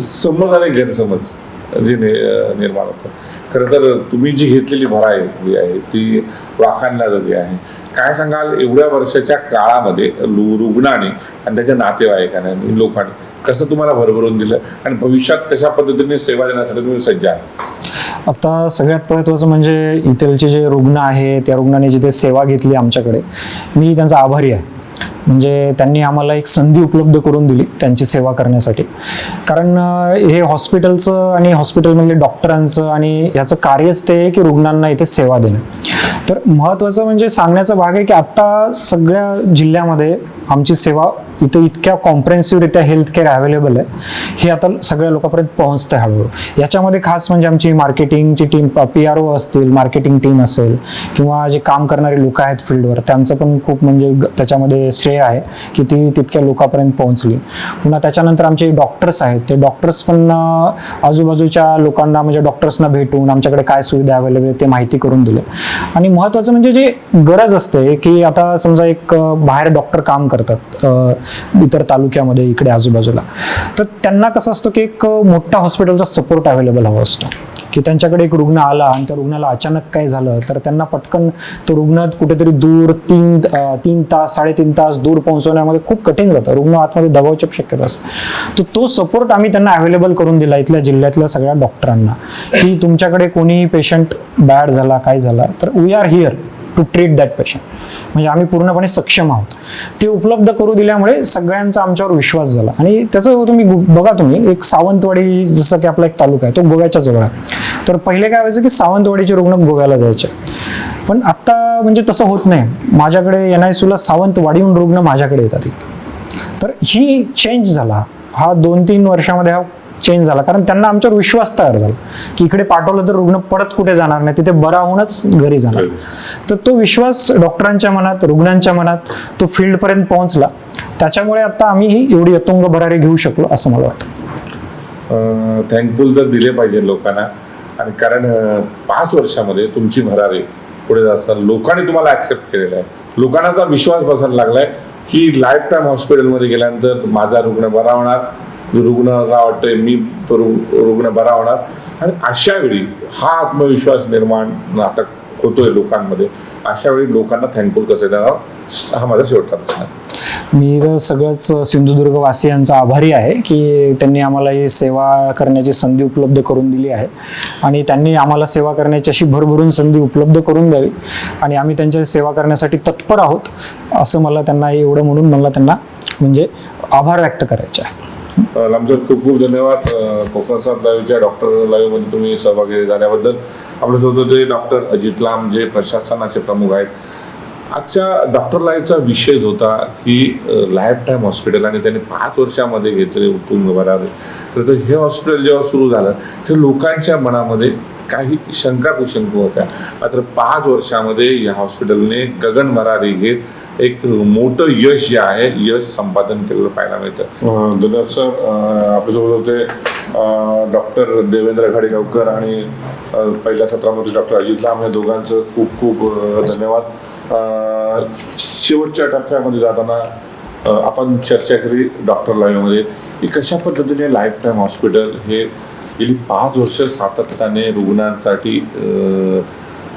समज आणि गैरसमज जे निर्माण होतं, खरं तर तुम्ही जी घेतलेली भराई आहे ती वाखाणण्याजोगी आहे. काय सांगाल एवढ्या वर्षाच्या काळामध्ये रुग्णाने आणि त्याच्या नातेवाईकांनी लोकांनी कसं तुम्हाला भरभरून दिलं आणि भविष्यात कशा पद्धतीने सेवा देण्यासाठी तुम्ही सज्ज आहात?
आता सगळ्यात महत्त्वाचं म्हणजे इथलचे जे रुग्ण आहे त्या रुग्णाने जिथे सेवा घेतली आमच्याकडे, मी त्यांचा आभारी आहे. म्हणजे त्यांनी आम्हाला एक संधी उपलब्ध करून दिली त्यांची सेवा करण्यासाठी. कारण हे हॉस्पिटलचं आणि हॉस्पिटलमधल्या डॉक्टरांचं आणि ह्याचं कार्यच ते आहे की रुग्णांना इथे सेवा देणं. तर महत्त्वाचं म्हणजे सांगण्याचा भाग आहे की आता सगळ्या जिल्ह्यामध्ये आमची सेवा इथे इतक्या कॉम्प्रेहेन्सिव्हरित्या हेल्थ केअर अवेलेबल आहे, हे आता सगळ्या लोकांपर्यंत पोहोचतं हळूहळू. याच्यामध्ये खास म्हणजे आमची मार्केटिंगची टीम, PRO असतील, मार्केटिंग टीम असेल किंवा जे काम करणारे लोक आहेत फील्डवर, त्यांचं पण खूप म्हणजे त्याच्यामध्ये श्रेय आहे की ती तितक्या लोकांपर्यंत पोहोचली. पुन्हा त्याच्यानंतर आमचे डॉक्टर्स आहेत, ते डॉक्टर्स पण आजूबाजूच्या लोकांना म्हणजे डॉक्टर्सना भेटून आमच्याकडे काय सुविधा अवेलेबल आहे ते माहिती करून दिले. आणि महत्त्वाचं म्हणजे जे गरज असते की आता समजा एक बाहेर डॉक्टर काम करतात इतर तालुक्यामध्ये इकडे आजूबाजूला, तर त्यांना कसं असतं की एक मोठा हॉस्पिटलचा सपोर्ट अवेलेबल हवा असतो की त्यांच्याकडे एक रुग्ण आला आणि त्या रुग्णाला अचानक काय झालं तर त्यांना पटकन तो रुग्ण कुठेतरी दूर 3 तास 3.5 तास दूर पोहोचवण्यामध्ये खूप कठीण जातं, रुग्ण आतमध्ये दबावची शक्यता असते. तर तो सपोर्ट आम्ही त्यांना अवेलेबल करून दिला इथल्या जिल्ह्यातल्या सगळ्या डॉक्टरांना की तुमच्याकडे कोणी पेशंट बॅड झाला काय झाला तर we are here to treat that patient, म्हणजे आम्ही पूर्णपणे सक्षम आहोत. ते उपलब्ध करू दिल्यामुळे सगळ्यांचा आमच्यावर विश्वास झाला. आणि त्याचं तुम्ही बघा, तुम्ही एक सावंतवाडी जसं की आपला एक तालुका आहे तो गोव्याच्या जवळ आहे, तर पहिले काय व्हायचं की सावंतवाडीचे रुग्ण गोव्याला जायचे, पण आता म्हणजे तसं होत नाही. माझ्याकडे NICU ला सावंतवाडीहून रुग्ण माझ्याकडे येतात. तर ही चेंज झाला, हा 2-3 वर्षामध्ये हा चेंज झाला, कारण त्यांना आमच्यावर विश्वास तयार झाला की इकडे पाठवलं तर रुग्ण परत कुठे जाणार नाही, तिथे बरा होऊनच घरी जाणार. तर तो विश्वास डॉक्टरांच्या मनात, रुग्णांच्या मनात तो फील्डपर्यंत पोहोचला. त्याच्यामुळे आता आम्ही ही एवढी अतुंग भरारी घेऊ शकलो असं मला वाटतं.
थँकफुल तर दिले पाहिजे लोकांना, आणि कारण 5 वर्षामध्ये तुमची भरारी पुढे जात लोकांनी तुम्हाला ऍक्सेप्ट केलेला आहे. लोकांना आता विश्वास बसायला लागलाय की लाईफ टाईम हॉस्पिटलमध्ये गेल्यानंतर माझा रुग्ण बरा होणार, जो रुग्णाला वाटतोय मी तो रुग्ण बरा होणार. आणि अशा वेळी हा आत्मविश्वास निर्माण आता होतोय लोकांमध्ये. अशा वेळी लोकांना थँकफुल कसं देणार हा माझा शेवटचा प्रश्न.
मी तर सगळ्याच सिंधुदुर्ग वासियांचा आभारी आहे की त्यांनी आम्हाला ही सेवा करण्याची संधी उपलब्ध करून दिली आहे, आणि त्यांनी आम्हाला सेवा करण्याची अशी भरभरून संधी उपलब्ध करून द्यावी, आणि आम्ही त्यांची सेवा करण्यासाठी तत्पर आहोत असं मला त्यांना एवढं म्हणून मला त्यांना म्हणजे आभार व्यक्त करायचे आहे.
लांबसर खूप खूप धन्यवाद. कोकण साथ लाईव्हच्या डॉक्टर लाईव्ह मध्ये तुम्ही सहभागी झाल्याबद्दल. आपल्यासोबत होते डॉक्टर अजित लांब, जे प्रशासनाचे प्रमुख आहेत. आजच्या डॉक्टर लाईव्हचा विषय होता की लाईफ टाईम हॉस्पिटल, आणि त्यांनी 5 वर्षामध्ये घेतले उत्तुंग भरारी. तर हे हॉस्पिटल जेव्हा सुरू झालं तेव्हा लोकांच्या मनामध्ये काही शंका कुशंका होत्या, मात्र 5 वर्षामध्ये या हॉस्पिटलने गगन भरारी घेत एक मोठं यश जे आहे यश संपादन केलेलं पाहायला मिळतं. धन्यवाद सर. आपल्यासोबत होते डॉक्टर देवेंद्र घाडेगावकर आणि पहिल्या सत्रामध्ये डॉक्टर अजित लांब, या दोघांचं खूप खूप धन्यवाद. शेवटच्या टप्प्यामध्ये जाताना आपण चर्चा केली डॉक्टर लाईव्हमध्ये की कशा पद्धतीने लाईफ टाईम हॉस्पिटल हे गेली 5 वर्ष सातत्याने रुग्णांसाठी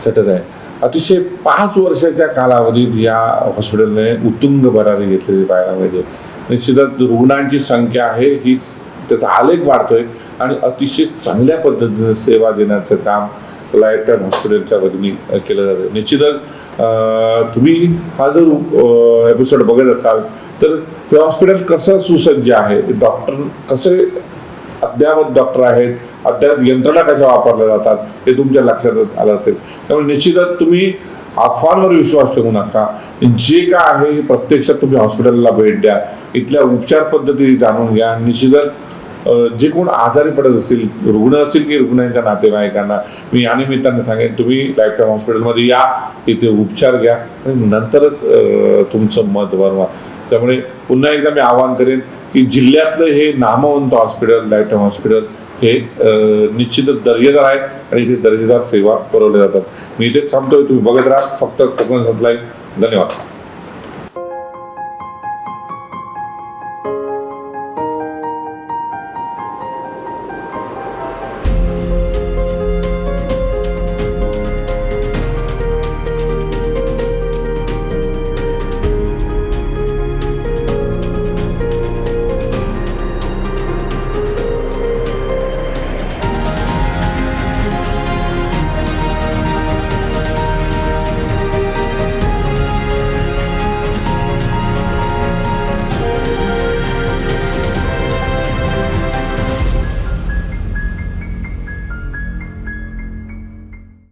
झटत आहे. अतिशय 5 वर्षाच्या कालावधीत या हॉस्पिटलने उत्तुंग भरारी घेतलेली पाहायला मिळते. निश्चितच रुग्णांची संख्या आहे ही, त्याचा आलेख वाढतोय, आणि अतिशय चांगल्या पद्धतीने सेवा देण्याचं काम लाईफ टाईम हॉस्पिटलच्या वतीने केलं जातं. निश्चितच तुम्ही हा जर एपिसोड बघत असाल तर हे हॉस्पिटल कसं सुसज्ज आहे, डॉक्टर कसे अद्ययावत डॉक्टर आहेत, अद्ययावत यंत्रणा कशा वापरल्या जातात हे तुमच्या लक्षातच आलं असेल. त्यामुळे निश्चितच तुम्ही अफवांवर विश्वास ठेवू नका. जे काय आहे हे प्रत्यक्षात तुम्ही हॉस्पिटलला भेट द्या, इथल्या उपचार पद्धती जाणून घ्या. निश्चितच जे कोण आजारी पडत असतील, रुग्ण असतील की रुग्णांच्या नातेवाईकांना, मी या निमित्ताने सांगेन तुम्ही लाईफ टाईम हॉस्पिटलमध्ये या, इथे उपचार घ्या आणि नंतरच तुमचं मत बनवा. त्यामुळे पुन्हा एकदा मी आवाहन करेन की जिल्ह्यातलं हे नामवंत हॉस्पिटल लाईफ टाईम हॉस्पिटल हे निश्चितच दर्जेदार आहे, आणि इथे दर्जेदार सेवा पुरवल्या जातात. मी इथेच थांबतोय. तुम्ही बघत राहा फक्त कोकण साथ लाईव्ह. धन्यवाद.